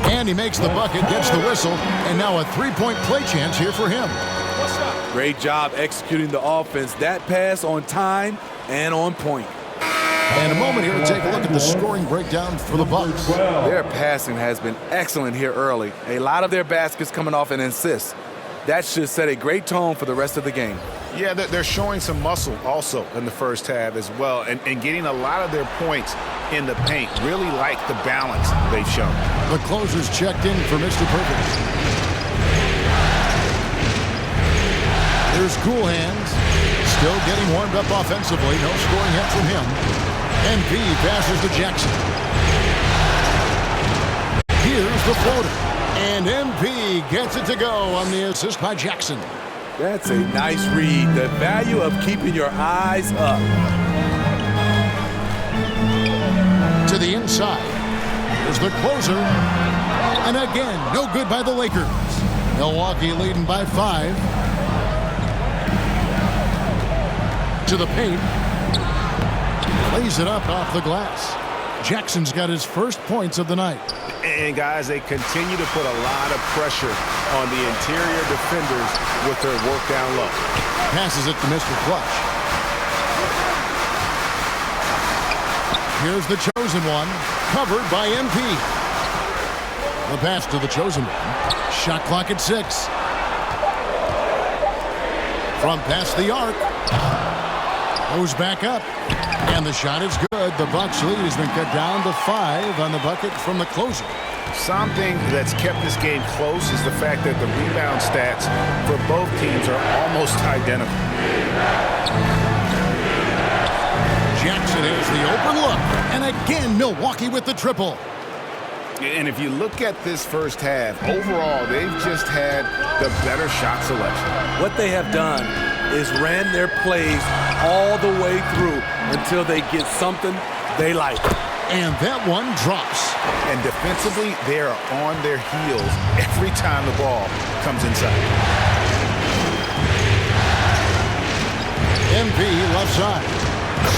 And he makes the bucket, gets the whistle, and now a 3-point play chance here for him. Great job executing the offense. That pass on time and on point. And a moment here to take a look at the scoring breakdown for the Bucks. Their passing has been excellent here early. A lot of their baskets coming off an assist. That should set a great tone for the rest of the game. Yeah, they're showing some muscle also in the first half as well, and getting a lot of their points in the paint. Really like the balance they've shown. The closer's checked in for Mr. Perfect. There's Cool Hands. Still getting warmed up offensively. No scoring yet from him. MP passes to Jackson. Here's the floater. And MP gets it to go on the assist by Jackson. That's a nice read. The value of keeping your eyes up. To the inside. Here's the closer. And again, no good by the Lakers. Milwaukee leading by 5. To the paint. Lays it up off the glass. Jackson's got his first points of the night. And guys, they continue to put a lot of pressure on the interior defenders with their work down low. Passes it to Mr. Clutch. Here's the chosen one, covered by MP. The pass to the chosen one. Shot clock at 6. From past the arc. Goes back up. And the shot is good. The Bucks lead has been cut down to 5 on the bucket from the closer. Something that's kept this game close is the fact that the rebound stats for both teams are almost identical. Jackson has the open look. And again, Milwaukee with the triple. And if you look at this first half, overall, they've just had the better shot selection. What they have done is ran their plays all the way through until they get something they like. And that one drops. And defensively, they are on their heels every time the ball comes inside. MP left side.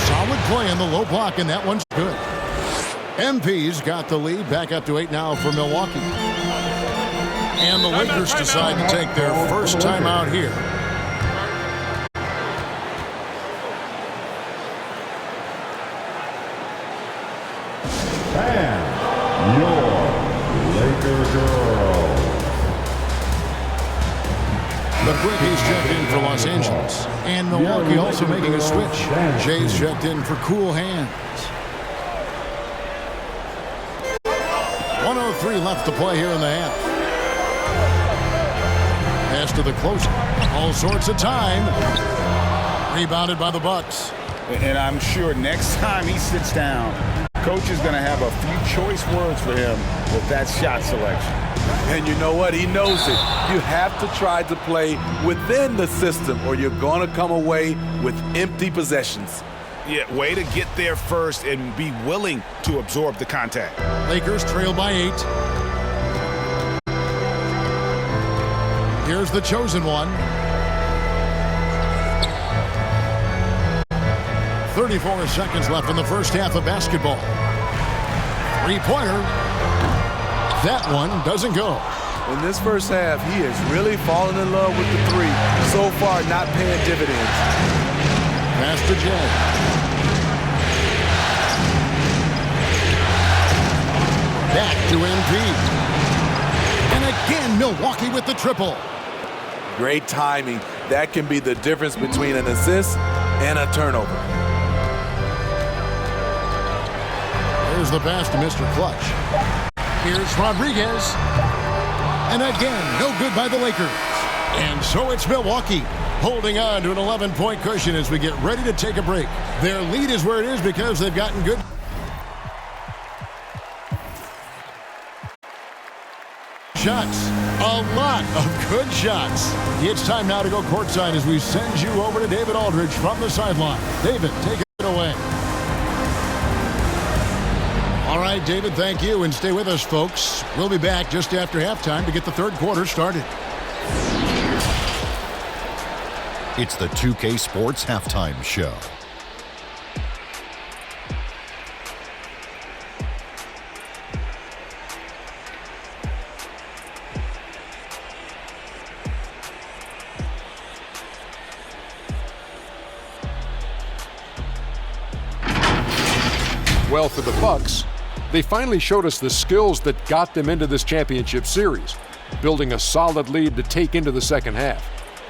Solid play in the low block, and that one's good. MP's got the lead, back up to 8 now for Milwaukee. And the Lakers decide to take their first time out here. And your Laker girls. The Quickies checked in for Los Angeles. And Milwaukee also making a switch. Jay's checked in for Cool Hands. 1:03 left to play here in the half. Pass to the closer. All sorts of time. Rebounded by the Bucks. And I'm sure next time he sits down, Coach is going to have a few choice words for him with that shot selection. And you know what? He knows it. You have to try to play within the system or you're going to come away with empty possessions. Yeah, way to get there first and be willing to absorb the contact. Lakers trail by 8. Here's the chosen one. 34 seconds left in the first half of basketball. Three-pointer. That one doesn't go. In this first half, he is really falling in love with the three. So far, not paying dividends. Pass to Jay. Back to MP. And again, Milwaukee with the triple. Great timing. That can be the difference between an assist and a turnover. Here's the pass to Mr. Clutch. Here's Rodriguez. And again, no good by the Lakers. And so it's Milwaukee holding on to an 11-point cushion as we get ready to take a break. Their lead is where it is because they've gotten good shots. A lot of good shots. It's time now to go courtside as we send you over to David Aldridge from the sideline. David, take it away. All right, David, thank you, and stay with us, folks. We'll be back just after halftime to get the third quarter started. It's the 2K Sports Halftime Show. Well, for the Bucks, they finally showed us the skills that got them into this championship series, building a solid lead to take into the second half.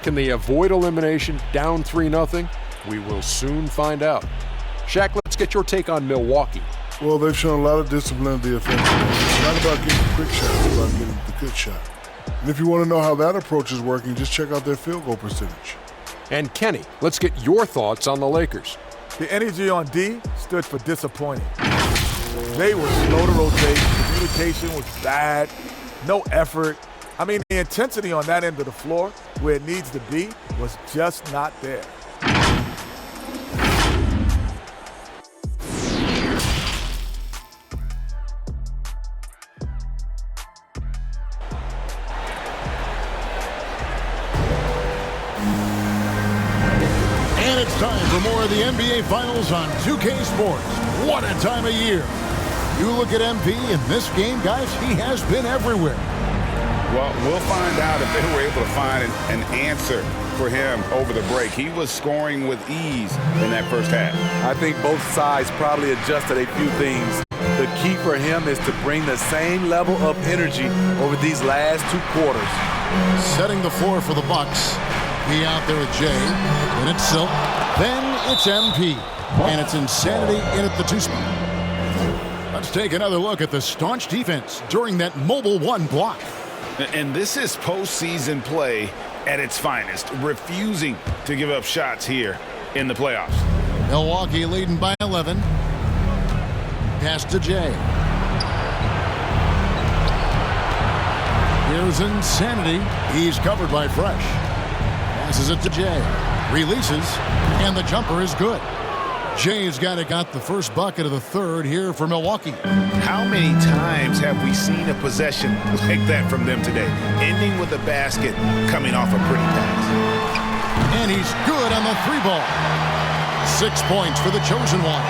Can they avoid elimination down 3-0? We will soon find out. Shaq, let's get your take on Milwaukee. Well, they've shown a lot of discipline at the offensive end. It's not about getting the quick shot, it's about getting the good shot. And if you want to know how that approach is working, just check out their field goal percentage. And Kenny, let's get your thoughts on the Lakers. The energy on D stood for disappointing. They were slow to rotate. Communication was bad. No effort. I mean, the intensity on that end of the floor, where it needs to be, was just not there. And it's time for more of the NBA Finals on 2K Sports. What a time of year. You look at MP in this game, guys, he has been everywhere. Well, we'll find out if they were able to find an answer for him over the break. He was scoring with ease in that first half. I think both sides probably adjusted a few things. The key for him is to bring the same level of energy over these last two quarters. Setting the floor for the Bucks. He out there with Jay. Then it's Silk. Then it's MP. And it's Insanity in at the 2 spot. Let's take another look at the staunch defense during that mobile 1 block. And this is postseason play at its finest, refusing to give up shots here in the playoffs. Milwaukee leading by 11. Pass to Jay. Here's Insanity. He's covered by Fresh. Passes it to Jay. Releases, and the jumper is good. Jay's got the first bucket of the third here for Milwaukee. How many times have we seen a possession like that from them today? Ending with a basket, coming off a pretty pass. And he's good on the 3-ball. 6 points for the chosen one.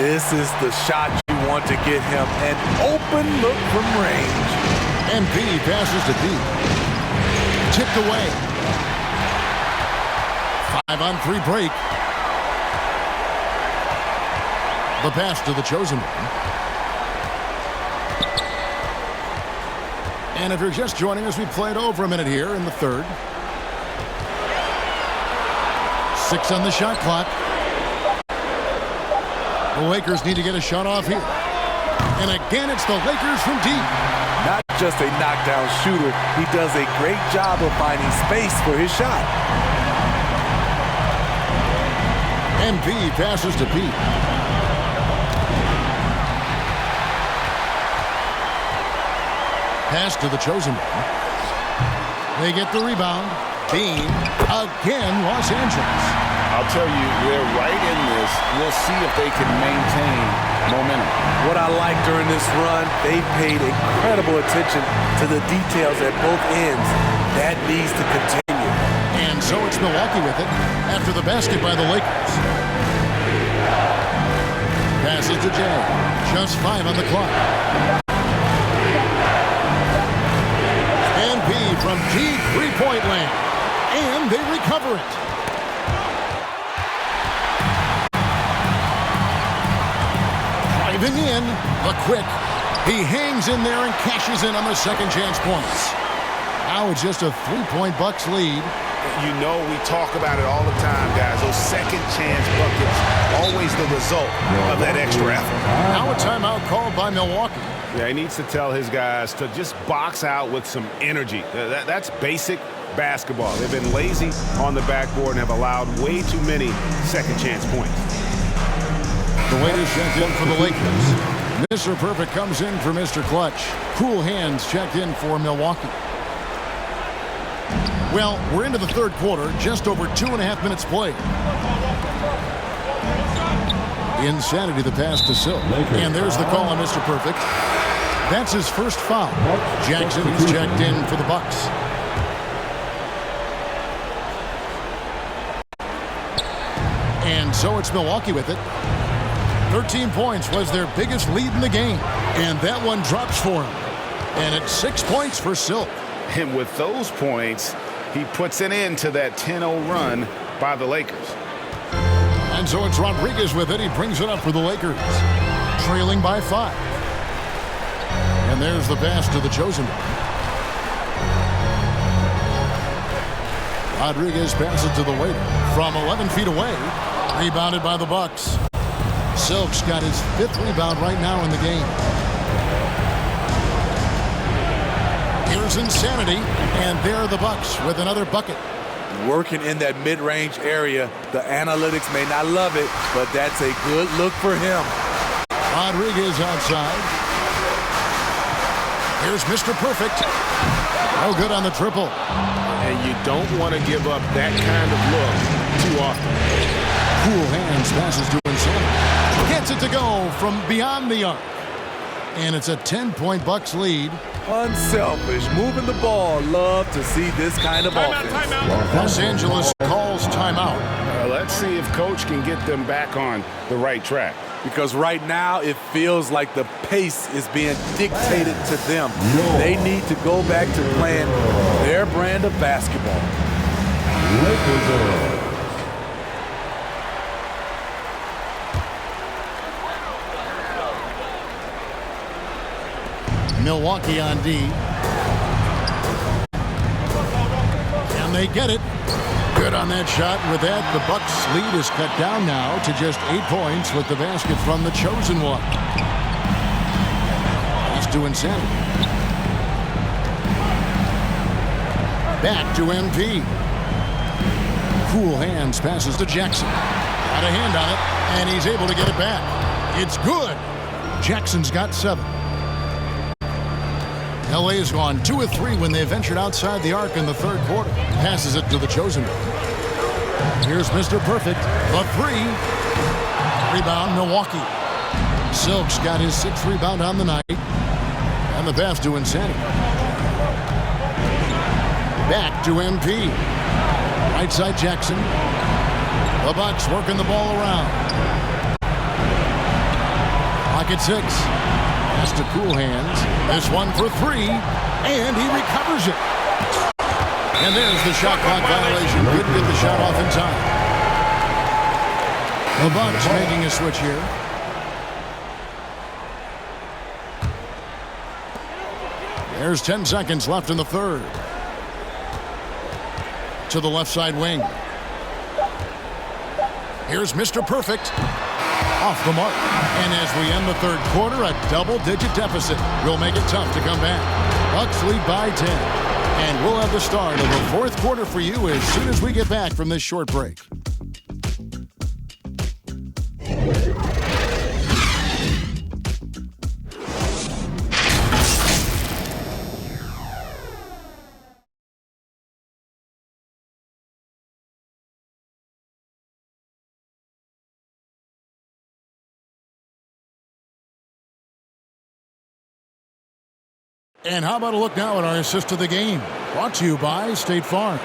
This is the shot you want to get him. An open look from range. MP passes to D. Tipped away. 5-on-3 break. The pass to the chosen one. And if you're just joining us, we played over a minute here in the third. 6 on the shot clock. The Lakers need to get a shot off here. And again, it's the Lakers from deep. Not just a knockdown shooter, he does a great job of finding space for his shot. MP passes to Pete. Pass to the chosen one. They get the rebound. Bean again, Los Angeles. I'll tell you, they're right in this. We'll see if they can maintain momentum. What I like during this run, they paid incredible attention to the details at both ends. That needs to continue. And so it's Milwaukee with it after the basket by the Lakers. Passes to Jay. Just 5 on the clock. From deep three-point land, and they recover it. Driving in, the quick. He hangs in there and cashes in on the second chance points. Now it's just a 3-point Bucks lead. You know, we talk about it all the time, guys. Those second chance buckets, always the result of that extra effort. Now a timeout called by Milwaukee. Yeah, he needs to tell his guys to just box out with some energy. That's basic basketball. They've been lazy on the backboard and have allowed way too many second chance points. The waiters checked in for the Lakers. Mr. Perfect comes in for Mr. Clutch. Cool Hands checked in for Milwaukee. Well, we're into the third quarter, just over 2.5 minutes played. Insanity, the pass to Silk. And there's the call on Mr. Perfect. That's his first foul. Jackson is checked in for the Bucks. And so it's Milwaukee with it. 13 points was their biggest lead in the game. And that one drops for him. And it's 6 points for Silk. And with those points, he puts an end to that 10-0 run by the Lakers. And so it's Rodriguez with it. He brings it up for the Lakers. Trailing by 5. And there's the pass to the chosen one. Rodriguez passes to the waiter from 11 feet away. Rebounded by the Bucks. Silk's got his 5th rebound right now in the game. Here's Insanity, and there are the Bucks with another bucket. Working in that mid-range area. The analytics may not love it, but that's a good look for him. Rodriguez outside. Here's Mr. Perfect. No good on the triple. And you don't want to give up that kind of look too often. Cool Hands passes to Insanity. Gets it to go from beyond the arc. And it's a 10-point Bucks lead. Unselfish, moving the ball. Love to see this kind of offense. Los Angeles calls timeout. Let's see if Coach can get them back on the right track. Because right now it feels like the pace is being dictated to them. They need to go back to playing their brand of basketball. Milwaukee on D. And they get it. Good on that shot. With that, the Bucks' lead is cut down now to just 8 points with the basket from the chosen one. Pass to Insanity. Back to MP. Cool Hands passes to Jackson. Got a hand on it, and he's able to get it back. It's good. Jackson's got 7. LA has gone 2 of 3 when they ventured outside the arc in the third quarter. Passes it to the chosen one. Here's Mr. Perfect. The 3. Rebound, Milwaukee. Silk's got his 6th rebound on the night. And the pass to Insanity. Back to MP. Right side Jackson. The Bucks working the ball around. Clock at 6. Pass to Cool Hands. This one for 3. And he recovers it. And there's the shot clock violation. Couldn't get the shot off in time. The Bucks making a switch here. There's 10 seconds left in the third. To the left side wing. Here's Mr. Perfect. Off the mark. And as we end the third quarter, a double-digit deficit will make it tough to come back. Bucks lead by 10. And we'll have the start of the fourth quarter for you as soon as we get back from this short break. And how about a look now at our assist to the game? Brought to you by State Farm.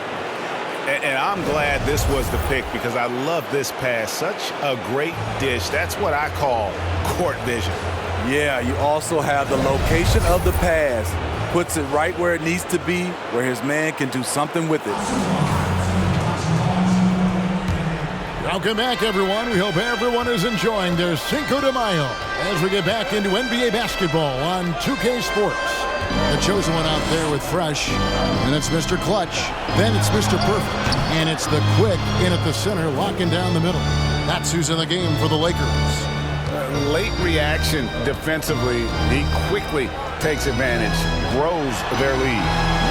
And I'm glad this was the pick because I love this pass. Such a great dish. That's what I call court vision. Yeah, you also have the location of the pass. Puts it right where it needs to be, where his man can do something with it. Welcome back, everyone. We hope everyone is enjoying their Cinco de Mayo as we get back into NBA basketball on 2K Sports. The chosen one out there with Fresh, and it's Mr. Clutch. Then it's Mr. Perfect, and it's the quick in at the center, locking down the middle. That's who's in the game for the Lakers. Late reaction defensively. He quickly takes advantage, grows their lead.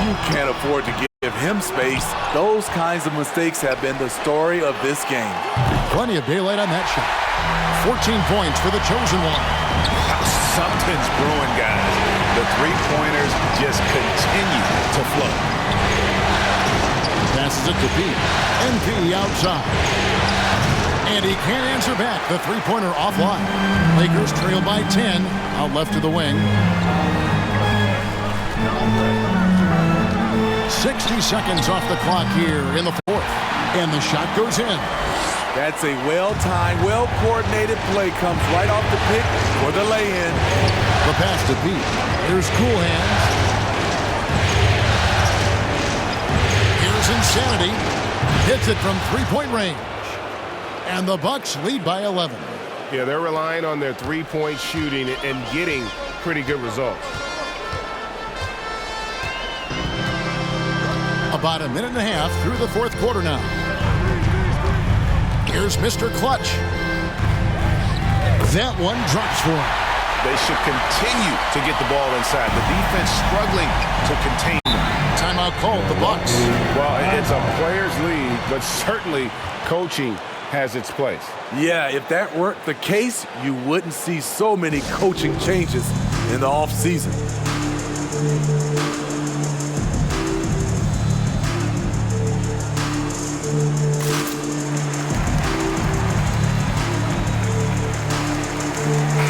You can't afford to give him space. Those kinds of mistakes have been the story of this game. Plenty of daylight on that shot. 14 points for the chosen one. Something's brewing, guys. The three-pointers just continue to flow. Passes it to B. NP outside. And he can't answer back. The three-pointer offline. Lakers trail by 10. Out left to the wing. 60 seconds off the clock here in the fourth. And the shot goes in. That's a well-timed, well-coordinated play. Comes right off the pick for the lay-in. The pass to Pete. Here's Cool Hands. Here's Insanity. Hits it from three-point range. And the Bucks lead by 11. Yeah, they're relying on their three-point shooting and getting pretty good results. About a minute and a half through the fourth quarter now. Here's Mr. Clutch. That one drops for him. They should continue to get the ball inside. The defense struggling to contain them. Timeout called, the Bucks. Well, it's a player's league, but certainly coaching has its place. Yeah, if that weren't the case, you wouldn't see so many coaching changes in the offseason.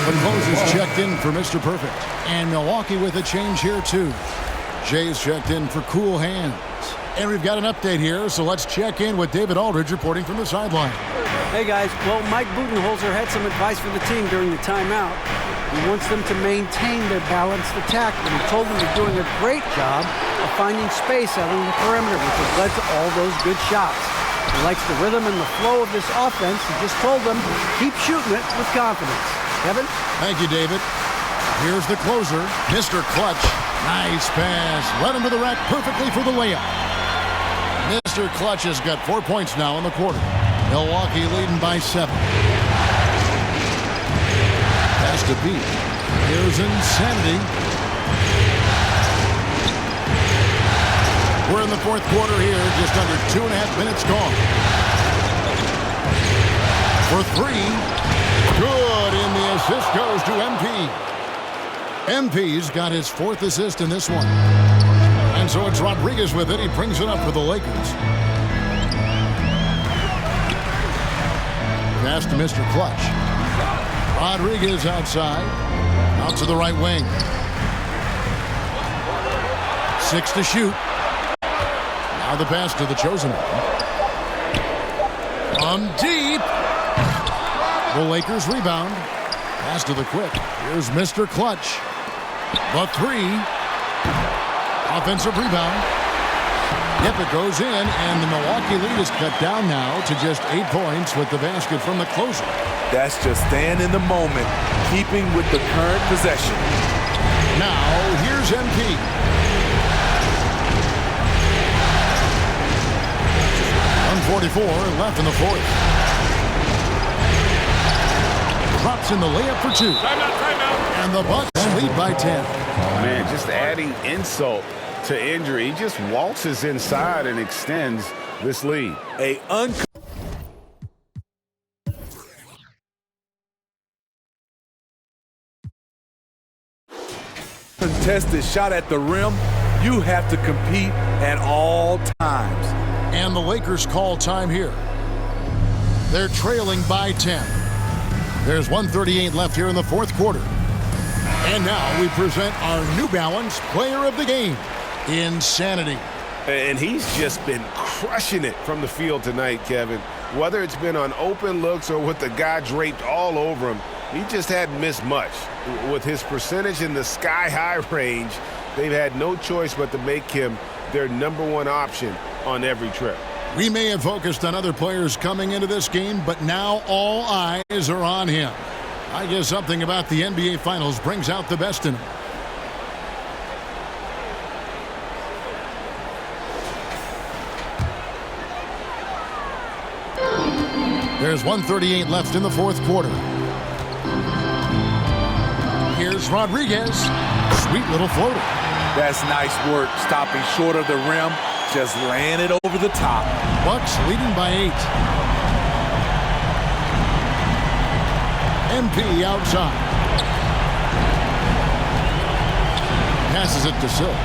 Composers checked in for Mr. Perfect. And Milwaukee with a change here, too. Jay's checked in for Cool Hands. And we've got an update here, so let's check in with David Aldridge reporting from the sideline. Hey, guys. Well, Mike Budenholzer had some advice for the team during the timeout. He wants them to maintain their balanced attack, and he told them they're doing a great job of finding space out on the perimeter, which has led to all those good shots. He likes the rhythm and the flow of this offense. He just told them, keep shooting it with confidence. Kevin? Thank you, David. Here's the closer, Mr. Clutch. Nice pass. Led him to the rack perfectly for the layup. Mr. Clutch has got 4 points now in the quarter. Milwaukee leading by 7. Pass to B. Here's Insanity. We're in the fourth quarter here. Just under 2.5 minutes gone. For 3. Good, and the assist goes to MP. MP's got his 4th assist in this one. And so it's Rodriguez with it. He brings it up for the Lakers. Pass to Mr. Clutch. Rodriguez outside. Out to the right wing. 6 to shoot. Now the pass to the chosen one. From deep. The Lakers rebound. Pass to the quick. Here's Mr. Clutch. The 3. Offensive rebound. Yep, it goes in, and the Milwaukee lead is cut down now to just 8 points with the basket from the closer. That's just staying in the moment, keeping with the current possession. Now, here's MP. .144 left in the 4th. Drops in the layup for 2. Timeout. And the Bucks lead by 10. Man, just adding insult to injury. He just waltzes inside and extends this lead. A uncontested shot at the rim. You have to compete at all times. And the Lakers call time here. They're trailing by 10. There's 1:38 left here in the 4th quarter. And now we present our New Balance Player of the Game, Insanity. And he's just been crushing it from the field tonight, Kevin. Whether it's been on open looks or with the guy draped all over him, he just hadn't missed much. With his percentage in the sky-high range, they've had no choice but to make him their #1 option on every trip. We may have focused on other players coming into this game, but now all eyes are on him. I guess something about the NBA Finals brings out the best in him. There's 1:38 left in the 4th quarter. Here's Rodriguez. Sweet little floater. That's nice work, stopping short of the rim, just laying it over the top. Bucks leading by 8. MP outside. Passes it to Silk.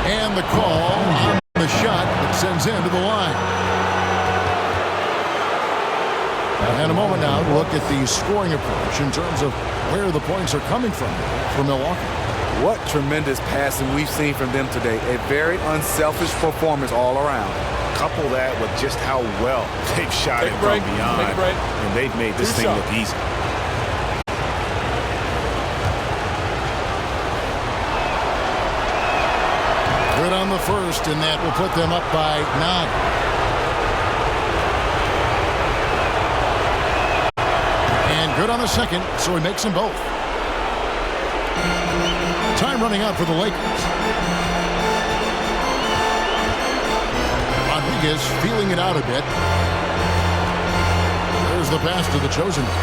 And the call on the shot that sends him to the line. And a moment now to look at the scoring approach in terms of where the points are coming from for Milwaukee. What tremendous passing we've seen from them today. A very unselfish performance all around. Couple that with just how well they've shot it from beyond, and they've made this thing look easy. Good on the first, and that will put them up by 9. And good on the second, so he makes them both. Time running out for the Lakers. Rodriguez feeling it out a bit. There's the pass to the chosen one.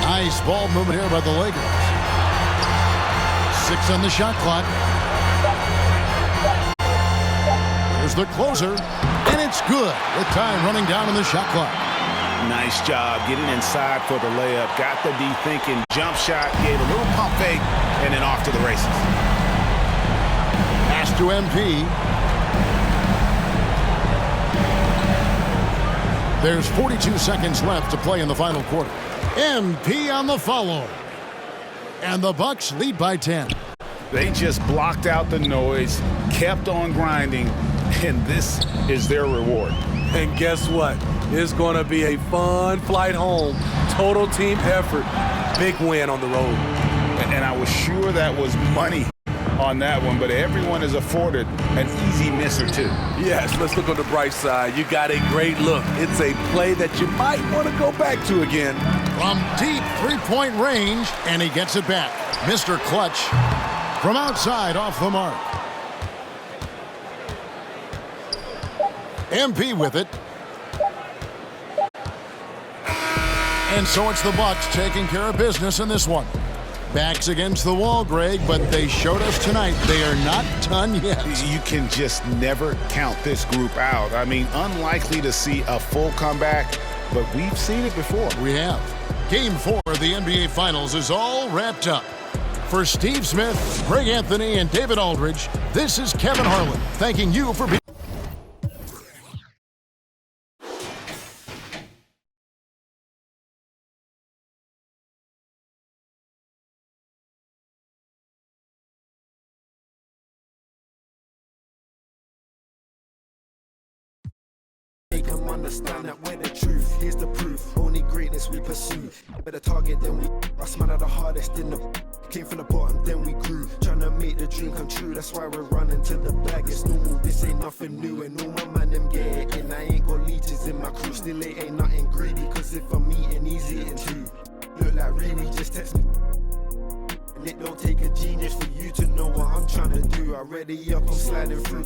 Nice ball movement here by the Lakers. 6 on the shot clock. There's the closer, and it's good with time running down on the shot clock. Nice job getting inside for the layup. Got the D thinking jump shot, gave a little pump fake, and then off to the races. Pass to MP. There's 42 seconds left to play in the final quarter. MP on the follow. And the Bucks lead by 10. They just blocked out the noise, kept on grinding, and this is their reward. And guess what? It's going to be a fun flight home. Total team effort. Big win on the road. And I was sure that was money on that one, but everyone is afforded an easy miss or two. Yes, let's look on the bright side. You got a great look. It's a play that you might want to go back to again. From deep three-point range, and he gets it back. Mr. Clutch from outside off the mark. MP with it. And so it's the Bucks taking care of business in this one. Backs against the wall, Greg, but they showed us tonight they are not done yet. You can just never count this group out. I mean, unlikely to see a full comeback, but we've seen it before. We have. Game 4 of the NBA Finals is all wrapped up. For Steve Smith, Greg Anthony, and David Aldridge, this is Kevin Harlan thanking you for being... Make them understand that we're the truth. Here's the proof. Only greatness we pursue. Better target than we. Us man are the hardest in the. Came from the bottom, then we grew. Trying to make the dream come true. That's why we're running to the bag. It's normal, this ain't nothing new. And all my man them get it in. I ain't got leeches in my crew. Still it ain't nothing greedy. Cause if I'm eating, he's eating too. Look like Riri, just text me. And it don't take a genius for you to know what I'm trying to do. I ready up, I'm sliding through.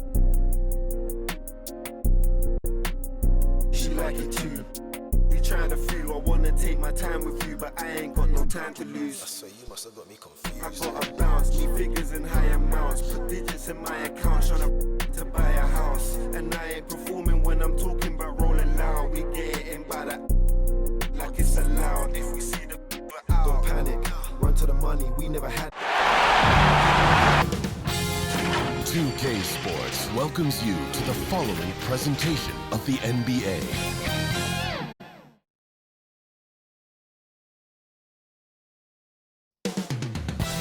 She like it too. We trying to feel. I wanna take my time with you, but I ain't got no time to lose. So you must have got me confused. I gotta bounce, need figures in high amounts. Put digits in my account, trying to buy a house. And I ain't performing when I'm talking about rolling loud. We get it in by that like it's allowed. If we see the out, don't panic. Run to the money, we never had. 2K Sports welcomes you to the following presentation of the NBA.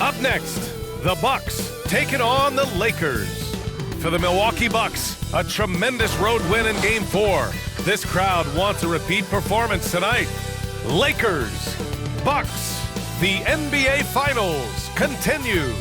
Up next, the Bucks taking on the Lakers. For the Milwaukee Bucks, a tremendous road win in Game 4. This crowd wants a repeat performance tonight. Lakers, Bucks, the NBA Finals continue.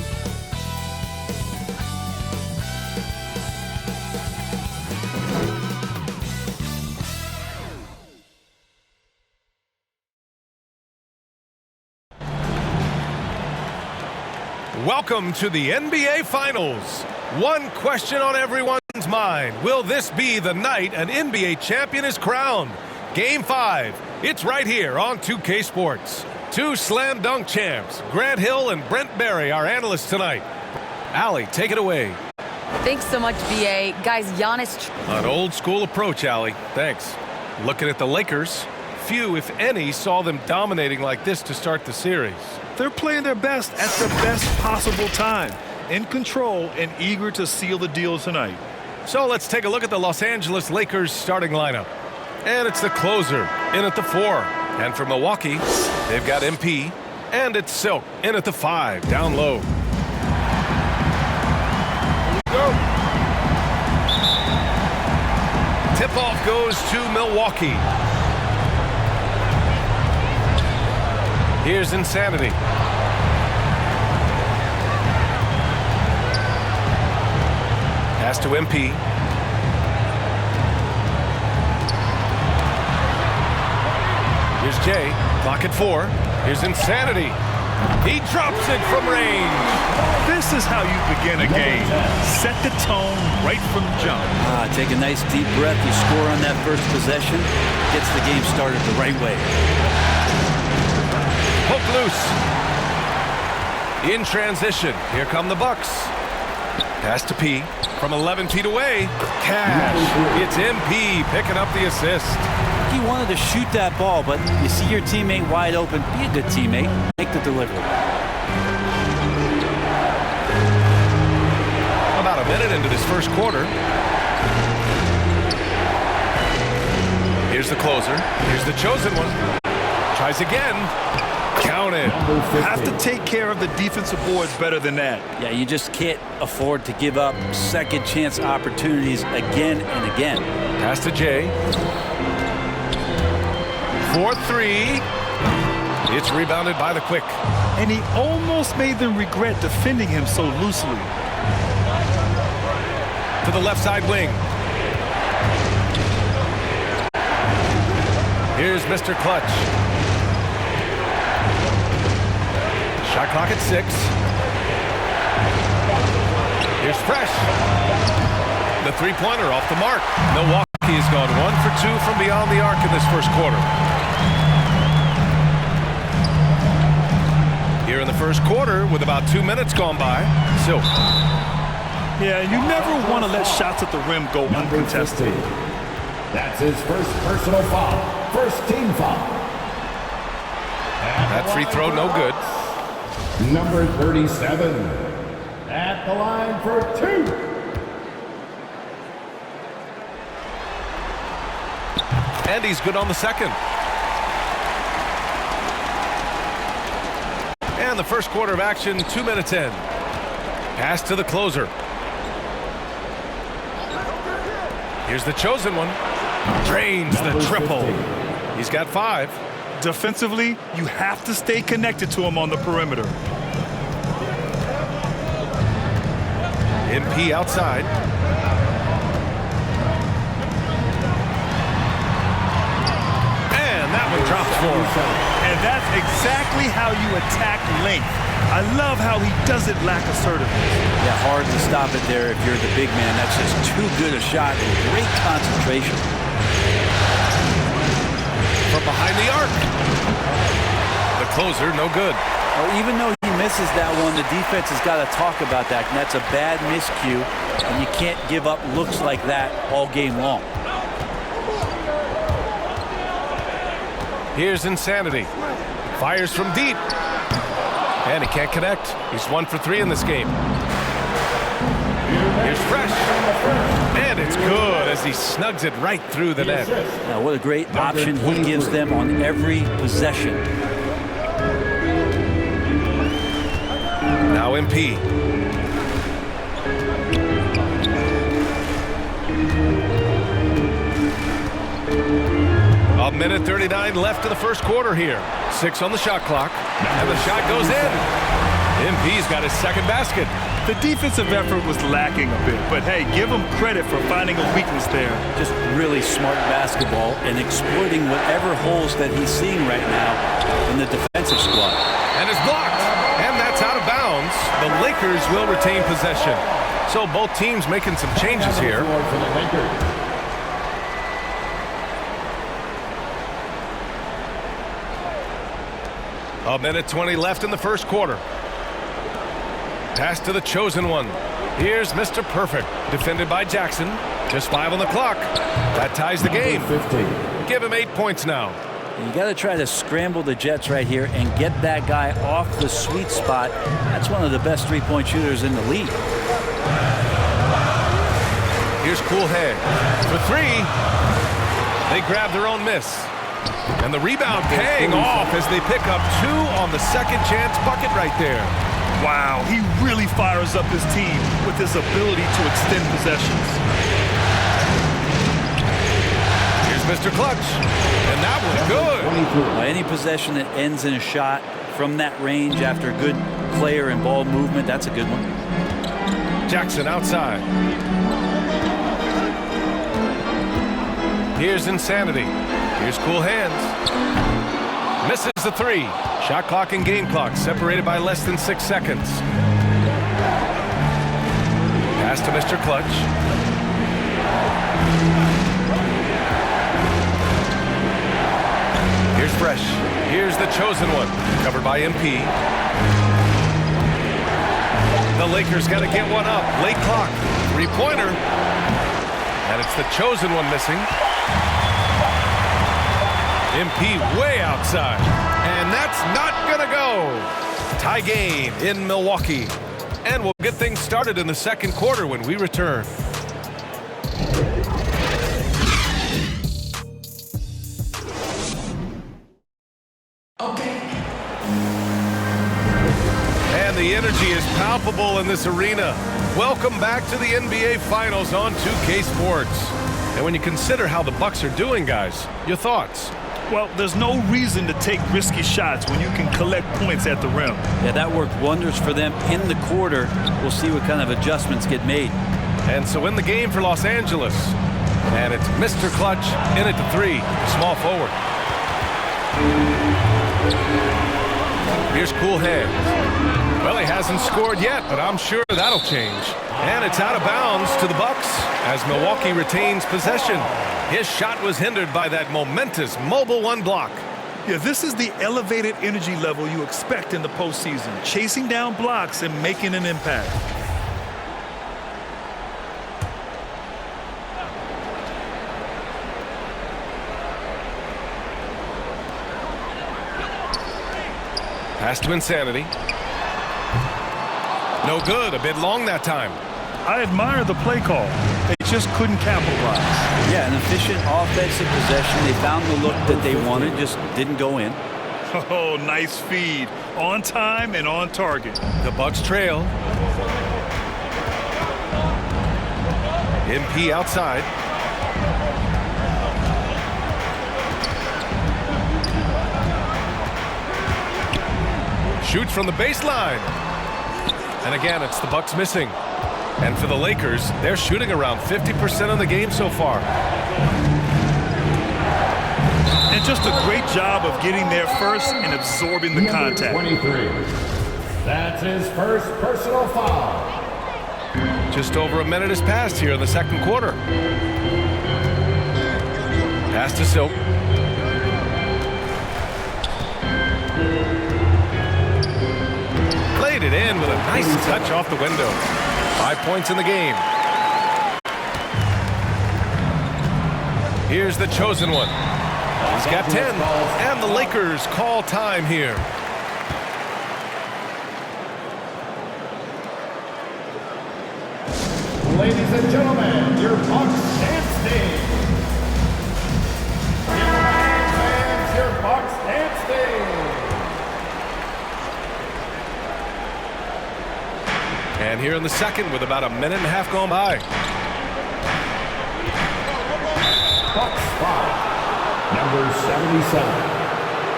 Welcome to the NBA Finals. One question on everyone's mind. Will this be the night an NBA champion is crowned? Game 5. It's right here on 2K Sports. Two slam dunk champs, Grant Hill and Brent Barry, our analysts tonight. Allie, take it away. Thanks so much, BA. Guys, Giannis... An old school approach, Allie. Thanks. Looking at the Lakers, few, if any, saw them dominating like this to start the series. They're playing their best at the best possible time, in control and eager to seal the deal tonight. So let's take a look at the Los Angeles Lakers starting lineup. And it's the closer, in at the 4. And for Milwaukee, they've got MP, and it's Silk, in at the 5, down low. Go! Tip-off goes to Milwaukee. Here's Insanity. Pass to MP. Here's Jay. Clock at 4. Here's Insanity. He drops it from range. This is how you begin a game. Set the tone right from jump. Take a nice deep breath. You score on that first possession. Gets the game started the right way. Hook loose. In transition, here come the Bucks. Pass to P from 11 feet away. Cash. It's MP picking up the assist. He wanted to shoot that ball, but you see your teammate wide open. Be a good teammate. Make the delivery. About a minute into this first quarter. Here's the closer. Here's the chosen one. Tries again. Count it. Have to take care of the defensive boards better than that. Yeah, you just can't afford to give up second chance opportunities again and again. Pass to Jay. 4-3. It's rebounded by the Quick. And he almost made them regret defending him so loosely. To the left side wing. Here's Mr. Clutch. Shot clock at 6. Here's Fresh. The three-pointer off the mark. Milwaukee has gone 1 for 2 from beyond the arc in this first quarter. Here in the first quarter, with about 2 minutes gone by, Silk. Yeah, you never want to let shots at the rim go uncontested. That's his first personal foul. First team foul. That free throw, no good. Number 37. At the line for 2. And he's good on the second. And the first quarter of action, 2 minutes in. Pass to the closer. Here's the chosen one. Drains the triple. He's got 5. Defensively, you have to stay connected to him on the perimeter. MP outside. And that one drops for him. And that's exactly how you attack length. I love how he doesn't lack assertiveness. Yeah, hard to stop it there if you're the big man. That's just too good a shot and great concentration. From behind the arc. The closer, no good. Well, even though he misses that one, the defense has got to talk about that. And that's a bad miscue, and you can't give up looks like that all game long. Here's Insanity. Fires from deep. And he can't connect. He's 1 for 3 in this game. Here's Fresh. And it's good as he snugs it right through the net. Now, what a great option he gives them on every possession. Now MP. A minute 39 left to the first quarter here. 6 on the shot clock. And the shot goes in. MP's got his second basket. The defensive effort was lacking a bit, but hey, give him credit for finding a weakness there. Just really smart basketball and exploiting whatever holes that he's seeing right now in the defensive squad. And it's blocked. And that's out of bounds. The Lakers will retain possession. So both teams making some changes here. A minute 20 left in the first quarter. Pass to the chosen one. Here's Mr. Perfect, defended by Jackson. Just 5 on the clock. That ties the game. Give him 8 points now. You got to try to scramble the Jets right here and get that guy off the sweet spot. That's one of the best three-point shooters in the league. Here's Coolhead for 3. They grab their own miss. And the rebound paying off as they pick up 2 on the second chance bucket right there. Wow, he really fires up his team with his ability to extend possessions. Here's Mr. Clutch. And that was good. Any possession that ends in a shot from that range after good player and ball movement, that's a good one. Jackson outside. Here's Insanity. Here's Cool Hands. Misses the 3. Shot clock and game clock separated by less than 6 seconds. Pass to Mr. Clutch. Here's Fresh. Here's the chosen one. Covered by MP. The Lakers got to get one up. Late clock. 3-pointer. And it's the chosen one missing. MP way outside. And that's not going to go. Tie game in Milwaukee. And we'll get things started in the second quarter when we return. And the energy is palpable in this arena. Welcome back to the NBA Finals on 2K Sports. And when you consider how the Bucks are doing, guys, your thoughts? Well, there's no reason to take risky shots when you can collect points at the rim. Yeah, that worked wonders for them in the quarter. We'll see what kind of adjustments get made. And so in the game for Los Angeles. And it's Mr. Clutch in at the 3, small forward. Here's Cool Hands. Well, he hasn't scored yet, but I'm sure that'll change. And it's out of bounds to the Bucks as Milwaukee retains possession. His shot was hindered by that momentous Mobile 1 block. Yeah, this is the elevated energy level you expect in the postseason, chasing down blocks and making an impact. Pass to Insanity. No good. A bit long that time. I admire the play call. They just couldn't capitalize. Yeah, an efficient offensive possession. They found the look that they wanted, just didn't go in. Oh, nice feed. On time and on target. The Bucks trail. MP outside. Shoots from the baseline. And again, it's the Bucks missing. And for the Lakers, they're shooting around 50% of the game so far. And just a great job of getting there first and absorbing the contact. 23. That's his first personal foul. Just over a minute has passed here in the second quarter. Pass to Silk. Played it in with a nice touch off the window. 5 points in the game. Here's the chosen one. He's got 10, and the Lakers call time here. Ladies and gentlemen, your Bucks dance team. Give them a hand, fans, your Bucks dance team. And here in the second with about a minute and a half gone by. Bucks foul. Number 77.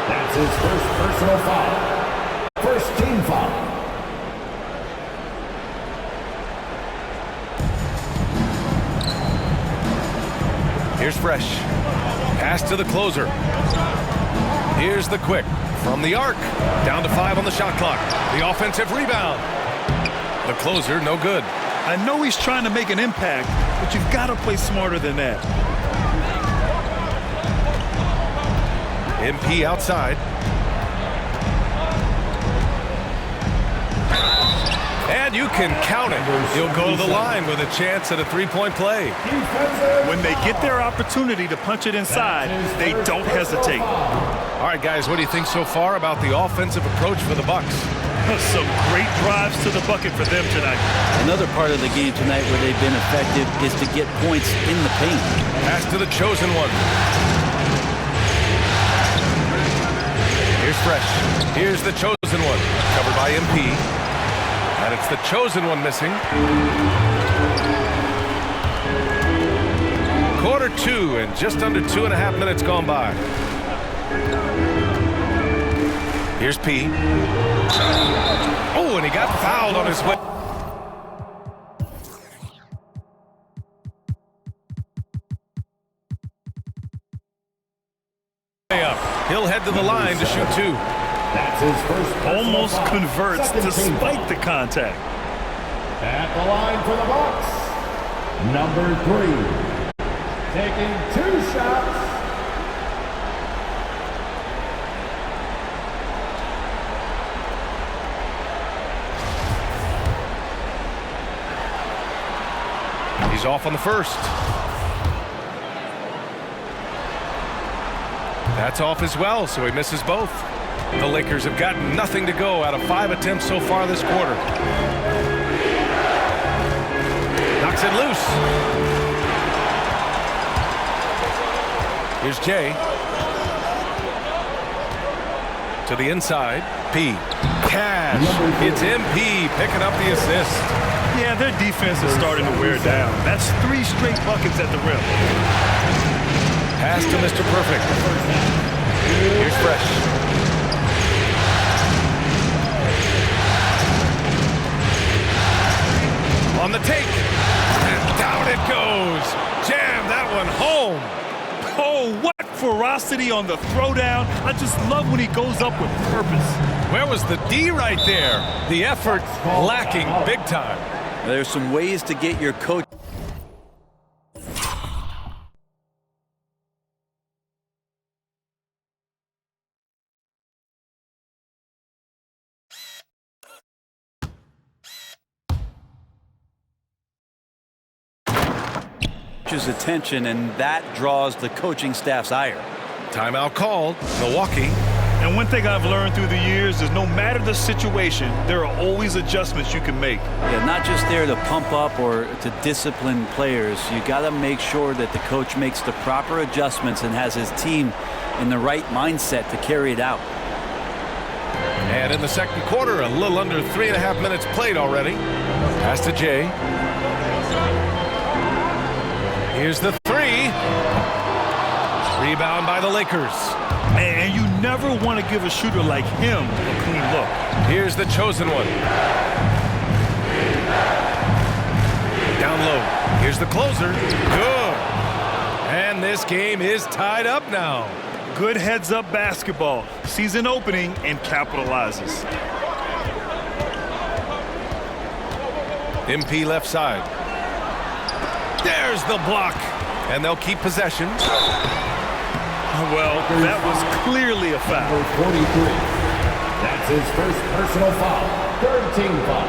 That's his first personal foul. First team foul. Here's Fresh. Pass to the closer. Here's the quick. From the arc. Down to 5 on the shot clock. The offensive rebound. The closer, no good. I know he's trying to make an impact, but you've got to play smarter than that. MP outside. And you can count it. He'll go to the line with a chance at a three-point play. When they get their opportunity to punch it inside, they don't hesitate. All right, guys, what do you think so far about the offensive approach for the Bucks? Some great drives to the bucket for them tonight. Another part of the game tonight where they've been effective is to get points in the paint. Pass to the chosen one. Here's Fresh. Here's the chosen one. Covered by MP. And it's the chosen one missing. Quarter 2 and just under 2.5 minutes gone by. Here's P. Oh, and he got fouled on his way. He'll head to the line to shoot 2. That's his first. Almost converts despite the contact. At the line for the Bucks, number 3, taking 2 shots. He's off on the first. That's off as well, so he misses both. The Lakers have got nothing to go out of 5 attempts so far this quarter. Knocks it loose. Here's Jay. To the inside. P. Cash. It's MP picking up the assist. Yeah, their defense is starting to wear down. That's 3 straight buckets at the rim. Pass to Mr. Perfect. Here's Fresh. On the take. And down it goes. Jam that one home. Oh, what ferocity on the throwdown. I just love when he goes up with purpose. Where was the D right there? The effort lacking big time. There's some ways to get your coach. His attention, and that draws the coaching staff's ire. Timeout called. Milwaukee. And one thing I've learned through the years is no matter the situation, there are always adjustments you can make. Yeah, not just there to pump up or to discipline players. You got to make sure that the coach makes the proper adjustments and has his team in the right mindset to carry it out. And in the second quarter, a little under 3.5 minutes played already. Pass to Jay. Here's the three. Rebound by the Lakers. And you never want to give a shooter like him a clean look. Here's the chosen one. Down low. Here's the closer. Good. And this game is tied up now. Good heads-up basketball. Sees an opening and capitalizes. MP left side. There's the block. And they'll keep possession. Well, that was clearly a foul. Number 43. That's his first personal foul. Third team foul.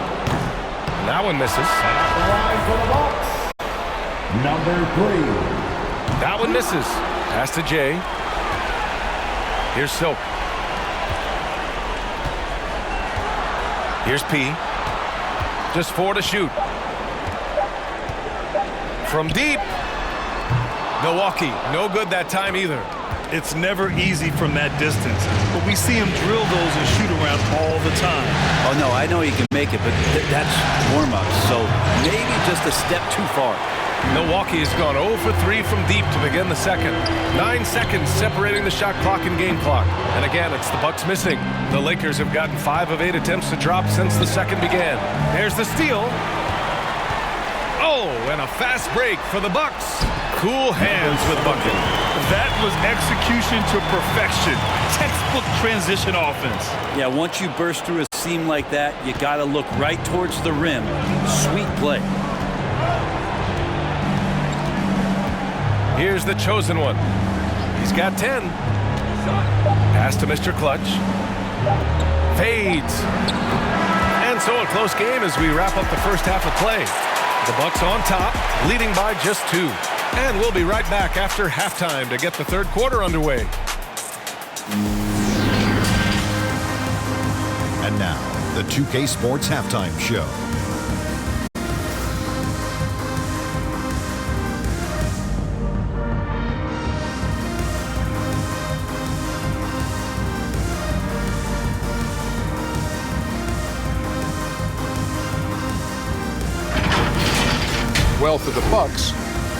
That one misses. And at the line for the Bucks, number 3. That one misses. Pass to Jay. Here's Silk. Here's P. Just 4 to shoot. From deep. Milwaukee, no good that time either. It's never easy from that distance, but we see him drill those and shoot around all the time. Oh, no, I know he can make it, but that's warm-up, so maybe just a step too far. Milwaukee has gone 0 for 3 from deep to begin the second. 9 seconds separating the shot clock and game clock. And again, it's the Bucks missing. The Lakers have gotten 5 of 8 attempts to drop since the second began. There's the steal. Oh, and a fast break for the Bucks. Cool hands with bucket. That was execution to perfection. Textbook transition offense. Yeah, once you burst through a seam like that, you got to look right towards the rim. Sweet play. Here's the chosen one. He's got 10. Pass to Mr. Clutch. Fades. And so a close game as we wrap up the first half of play. The Bucks on top, leading by just 2. And we'll be right back after halftime to get the third quarter underway. And now, the 2K Sports Halftime Show. Well, for the Bucks,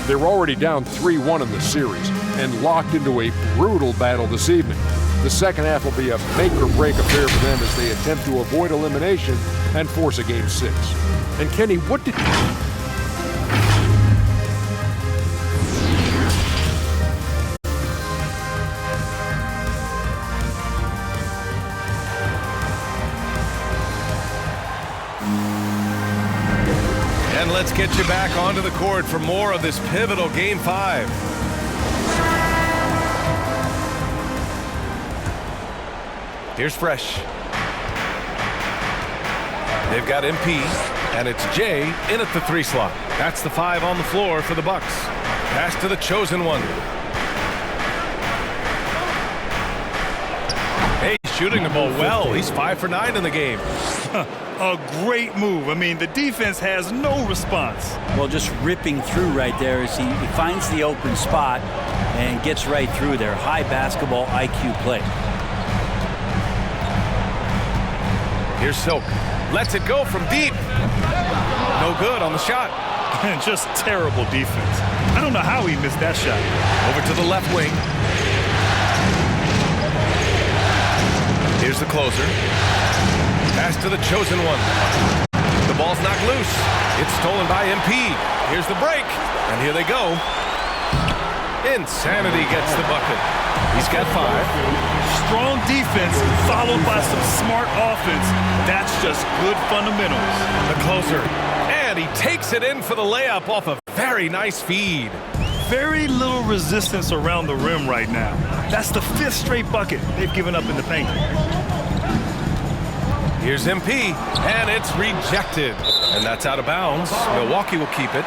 they're already down 3-1 in the series and locked into a brutal battle this evening. The second half will be a make-or-break affair for them as they attempt to avoid elimination and force a Game 6. And Kenny, what did... And let's get you back onto the court for more of this pivotal Game 5. Here's Fresh. They've got MP, and it's Jay in at the 3 slot. That's the 5 on the floor for the Bucks. Pass to the chosen one. Hey, shooting the ball well. He's 5 for 9 in the game. A great move. I mean, the defense has no response. Well, just ripping through right there as he finds the open spot and gets right through there. High basketball IQ play. Here's Silk. Lets it go from deep. No good on the shot. Just terrible defense. I don't know how he missed that shot. Over to the left wing. Here's the closer. Pass to the chosen one. The ball's knocked loose. It's stolen by MP. Here's the break. And here they go. Insanity gets the bucket. He's got 5. Strong defense followed by some smart offense. That's just good fundamentals. The closer. And he takes it in for the layup off a very nice feed. Very little resistance around the rim right now. That's the 5th straight bucket they've given up in the paint. Here's MP, and it's rejected. And that's out of bounds. Milwaukee will keep it.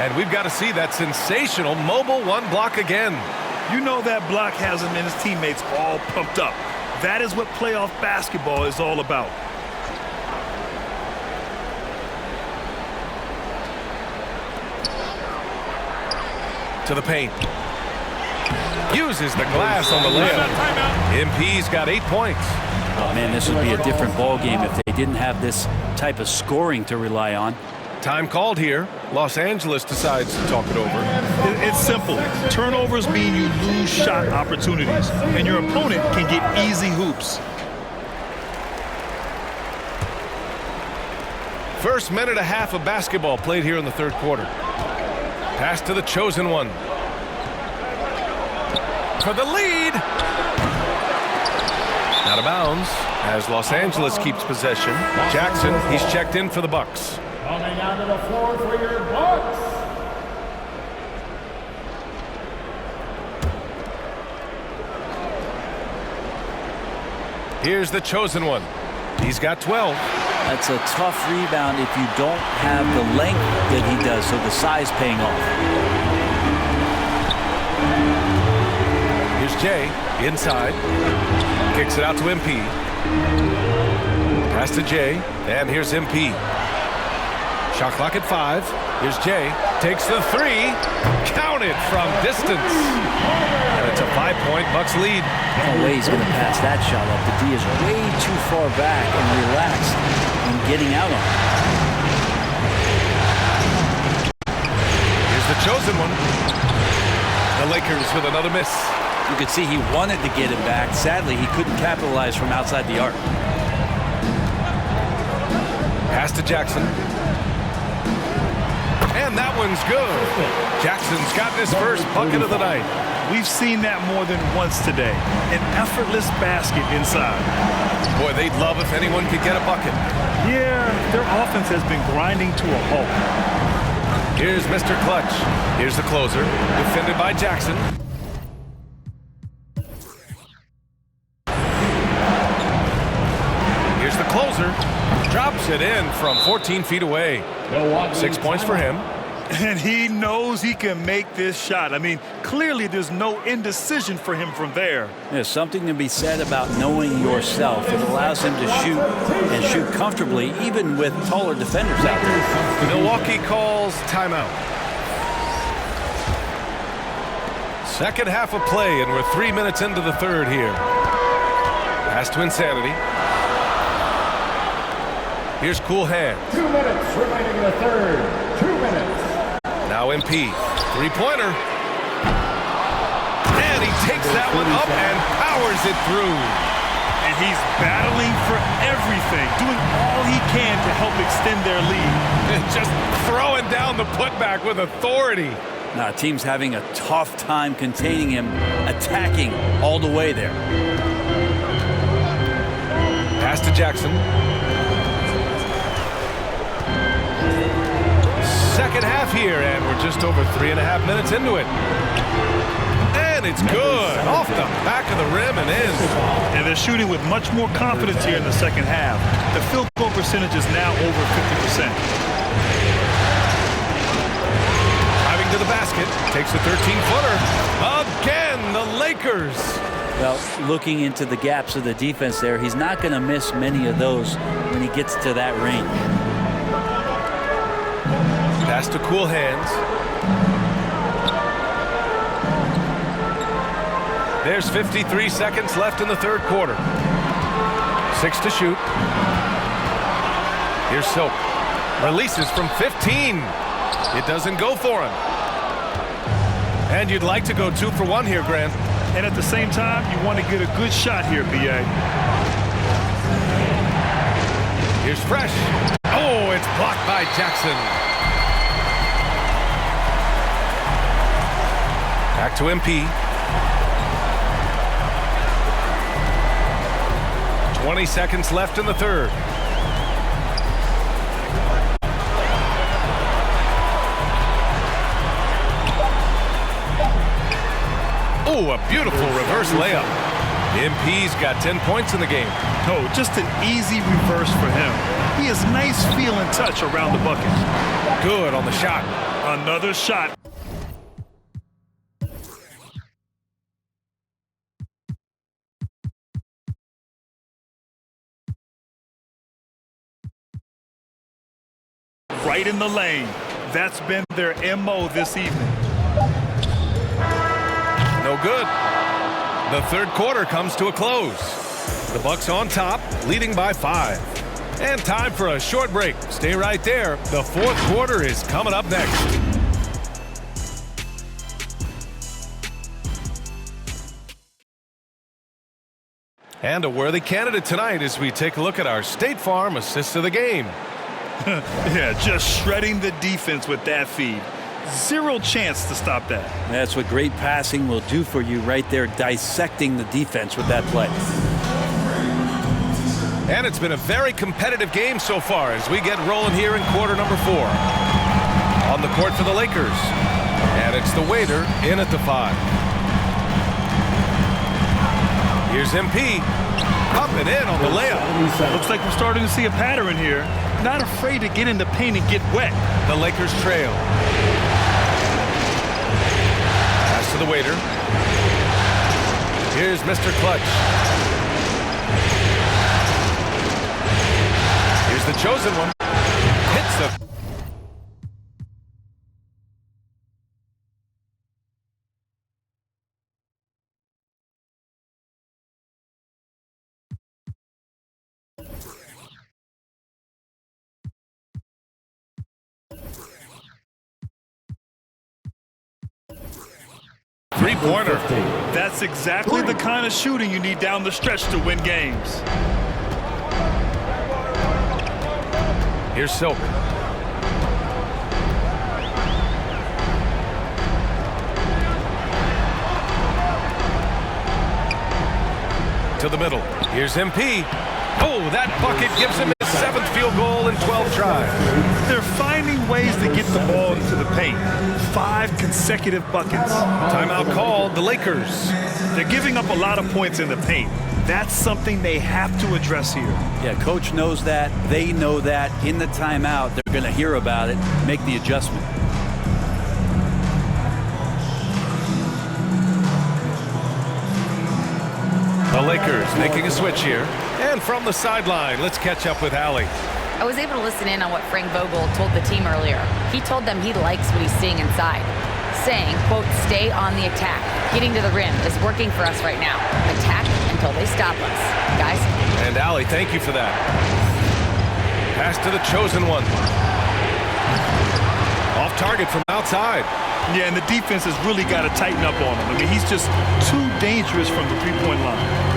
And we've got to see that sensational mobile 1 block again. You know that block has him and his teammates all pumped up. That is what playoff basketball is all about. To the paint. Uses the glass on the layup. MP's got 8 points. Oh, man, this would be a different ball game if they didn't have this type of scoring to rely on. Time called here. Los Angeles decides to talk it over. It's simple. Turnovers mean you lose shot opportunities, and your opponent can get easy hoops. First minute and a half of basketball played here in the third quarter. Pass to the chosen one. For the lead. Out of bounds as Los Angeles keeps possession. Jackson, he's checked in for the Bucks. Coming onto the floor for your Bucks. Here's the chosen one. He's got 12. That's a tough rebound if you don't have the length that he does, so the size paying off. Here's Jay, inside. Kicks it out to MP. Pass to Jay, and here's MP. Shot clock at 5. Here's Jay. Takes the 3. Counted from distance. And it's a 5-point Bucks lead. No way he's going to pass that shot up. The D is way too far back and relaxed in getting out on it. Here's the chosen one. The Lakers with another miss. You could see he wanted to get him back. Sadly, he couldn't capitalize from outside the arc. Pass to Jackson. And that one's good. Jackson's got his first bucket of the night. We've seen that more than once today. An effortless basket inside. Boy, they'd love if anyone could get a bucket. Yeah, their offense has been grinding to a halt. Here's Mr. Clutch. Here's the closer, defended by Jackson. Here's the closer. Drops it in from 14 feet away. 6 points for him. And he knows he can make this shot. I mean, clearly there's no indecision for him from there. There's something to be said about knowing yourself. It allows him to shoot and shoot comfortably, even with taller defenders out there. Milwaukee calls timeout. Second half of play, and we're 3 minutes into the third here. Pass to Insanity. Here's Cool Hand. 2 minutes remaining in the third. 2 minutes. Now MP. Three-pointer. And he takes that one up and powers it through. And he's battling for everything, doing all he can to help extend their lead. Just throwing down the putback with authority. Now, team's having a tough time containing him, attacking all the way there. Pass to Jackson. Second half here, and we're just over 3.5 minutes into it. And it's good. Off the back of the rim and in. And they're shooting with much more confidence here in the second half. The field goal percentage is now over 50%. Driving to the basket. Takes a 13-footer. Again, the Lakers. Well, looking into the gaps of the defense there, he's not going to miss many of those when he gets to that range. Pass to Cool Hands. There's 53 seconds left in the third quarter. 6 to shoot. Here's Silk. Releases from 15. It doesn't go for him. And you'd like to go 2 for 1 here, Grant. And at the same time, you want to get a good shot here, B.A. Here's Fresh. Oh, it's blocked by Jackson. Back to MP. 20 seconds left in the third. Oh, a beautiful reverse layup. MP's got 10 points in the game. Oh, just an easy reverse for him. He has nice feel and touch around the bucket. Good on the shot. Another shot. right in the lane. That's been their MO this evening. No good. The third quarter comes to a close. The Bucks on top, leading by 5. And time for a short break. Stay right there. The fourth quarter is coming up next. And a worthy candidate tonight as we take a look at our State Farm assist of the game. Yeah, just shredding the defense with that feed. Zero chance to stop that. That's what great passing will do for you right there, dissecting the defense with that play. And it's been a very competitive game so far as we get rolling here in quarter number 4. On the court for the Lakers. And it's the waiter in at the 5. Here's MP, up and in on the layup. Looks like we're starting to see a pattern here. Not afraid to get in the paint and get wet. The Lakers trail. Pass to the waiter. Here's Mr. Clutch. Here's the chosen one. Hits the... Three-pointer. That's exactly the kind of shooting you need down the stretch to win games. Here's Silk. To the middle. Here's MP. Oh, that bucket gives him his 7th field goal in 12 tries. They're finding ways to get the ball into the paint. 5 consecutive buckets. Timeout called, the Lakers. They're giving up a lot of points in the paint. That's something they have to address here. Yeah, coach knows that. They know that. In the timeout, they're going to hear about it, make the adjustment. The Lakers making a switch here. And from the sideline, let's catch up with Allie. I was able to listen in on what Frank Vogel told the team earlier. He told them he likes what he's seeing inside, saying, quote, stay on the attack. Getting to the rim is working for us right now. Attack until they stop us. Guys? And Allie, thank you for that. Pass to the chosen one. Off target from outside. Yeah, and the defense has really got to tighten up on him. I mean, he's just too dangerous from the three-point line.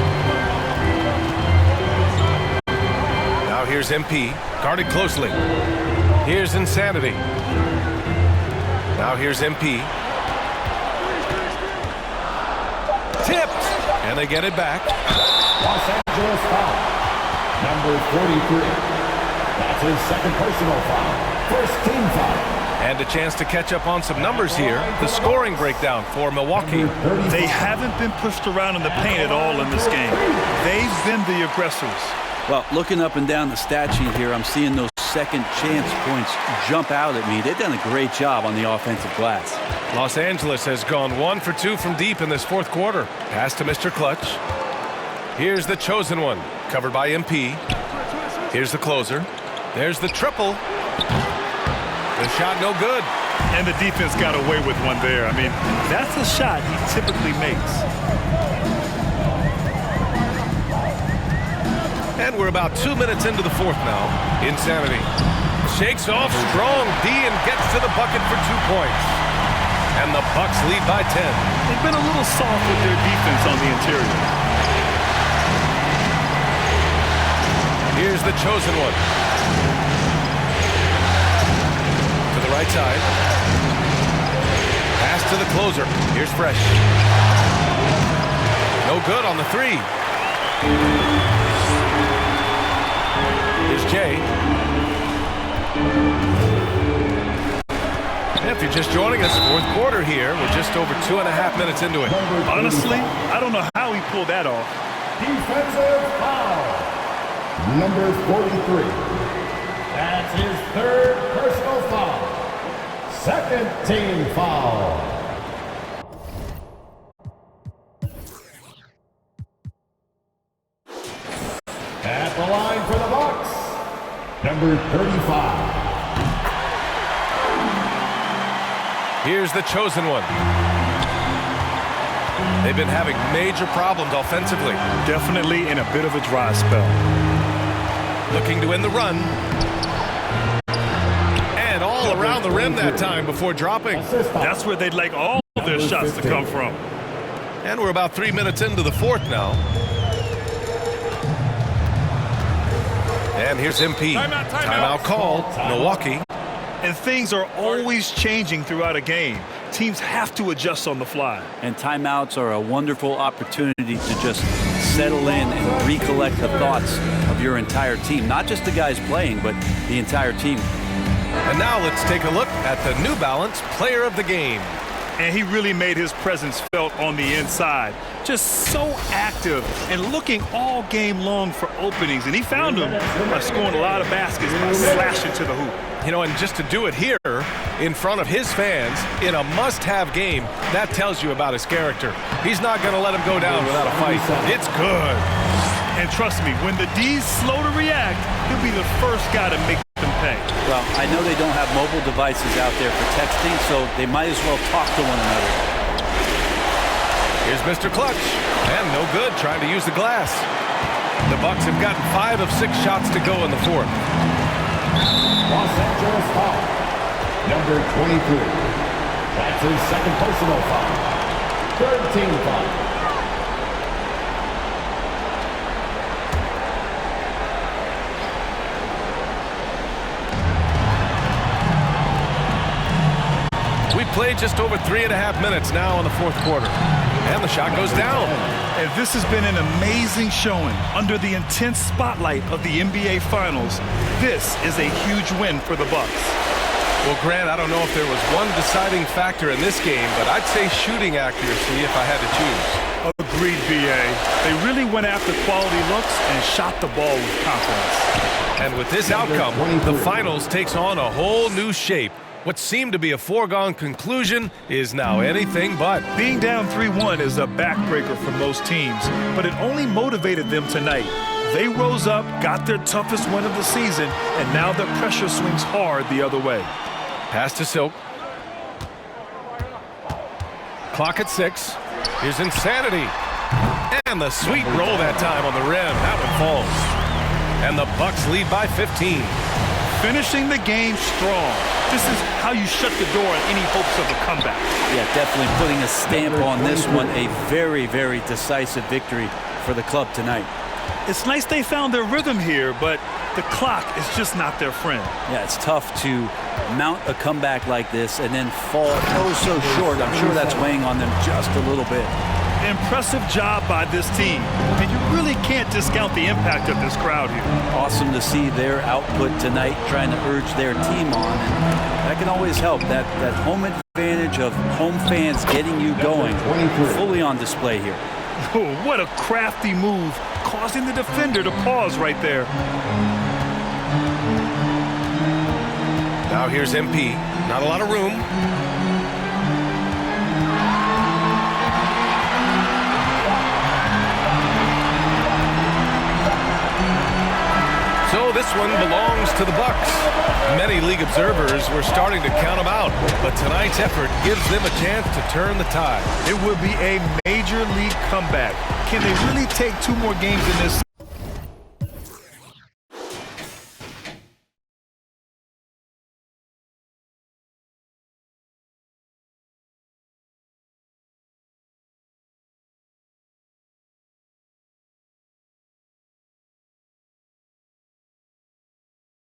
Now here's MP, guarded closely. Here's Insanity. Now here's MP. Tipped, and they get it back. Los Angeles foul. Number 43. That's his 2nd personal foul. First team foul. And a chance to catch up on some numbers here. The scoring breakdown for Milwaukee. They haven't been pushed around in the paint at all in this game. They've been the aggressors. Well, looking up and down the stat sheet here, I'm seeing those second chance points jump out at me. They've done a great job on the offensive glass. Los Angeles has gone 1 for 2 from deep in this 4th quarter. Pass to Mr. Clutch. Here's the chosen one, covered by MP. Here's the closer. There's the triple. The shot no good. And the defense got away with one there. I mean, that's a shot he typically makes. And we're about 2 minutes into the 4th now. Insanity. Shakes off strong D and gets to the bucket for 2 points. And the Bucks lead by 10. They've been a little soft with their defense on the interior. Here's the chosen one. To the right side. Pass to the closer. Here's Fresh. No good on the 3. Here's Jay. If you're just joining us, 4th quarter here. We're just over 2.5 minutes into it. Honestly, I don't know how he pulled that off. Defensive foul. Number 43. That's his 3rd personal foul. 2nd team foul. At the line for the Bucks, number 35. Here's the chosen one. They've been having major problems offensively. Definitely in a bit of a dry spell. Looking to win the run. And all around the rim that time before dropping. That's where they'd like all of their shots to come from. And we're about 3 minutes into the fourth now. And here's MP. Timeout call. Milwaukee. And things are always changing throughout a game. Teams have to adjust on the fly. And timeouts are a wonderful opportunity to just settle in and recollect the thoughts of your entire team. Not just the guys playing, but the entire team. And now let's take a look at the New Balance Player of the Game. And he really made his presence felt on the inside. Just so active and looking all game long for openings. And he found them by scoring a lot of baskets by slashing to the hoop. You know, and just to do it here in front of his fans in a must-have game, that tells you about his character. He's not going to let him go down without a fight. It's good. And trust me, when the D's slow to react, he'll be the first guy to make them pay. Well, I know they don't have mobile devices out there for texting, so they might as well talk to one another. Here's Mr. Clutch. And no good trying to use the glass. The Bucks have gotten 5 of 6 shots to go in the fourth. Los Angeles foul. Number 23. That's his second personal foul. Third team foul. We played just over 3.5 minutes now in the fourth quarter. And the shot goes down. And this has been an amazing showing under the intense spotlight of the NBA Finals. This is a huge win for the Bucks. Well, Grant, I don't know if there was one deciding factor in this game, but I'd say shooting accuracy if I had to choose. Agreed, BA. They really went after quality looks and shot the ball with confidence. And with this outcome, the Finals takes on a whole new shape. What seemed to be a foregone conclusion is now anything but. Being down 3-1 is a backbreaker for most teams, but it only motivated them tonight. They rose up, got their toughest win of the season, and now the pressure swings hard the other way. Pass to Silk. Clock at 6. Here's Insanity. And the sweet roll that time on the rim. That one falls. And the Bucks lead by 15. Finishing the game strong. This is how you shut the door on any hopes of a comeback. Yeah, definitely putting a stamp on this one. A very, very decisive victory for the club tonight. It's nice they found their rhythm here, but the clock is just not their friend. Yeah, it's tough to mount a comeback like this and then fall oh so short. I'm sure that's weighing on them just a little bit. Impressive job by this team, and you really can't discount the impact of this crowd here. Awesome to see their output tonight, trying to urge their team on, and that can always help. That home advantage of home fans getting you going, fully on display here. Oh, what a crafty move, causing the defender to pause right there. Now here's MP. Not a lot of room. So this one belongs to the Bucks. Many league observers were starting to count them out, but tonight's effort gives them a chance to turn the tide. It would be a major league comeback. Can they really take 2 more games in this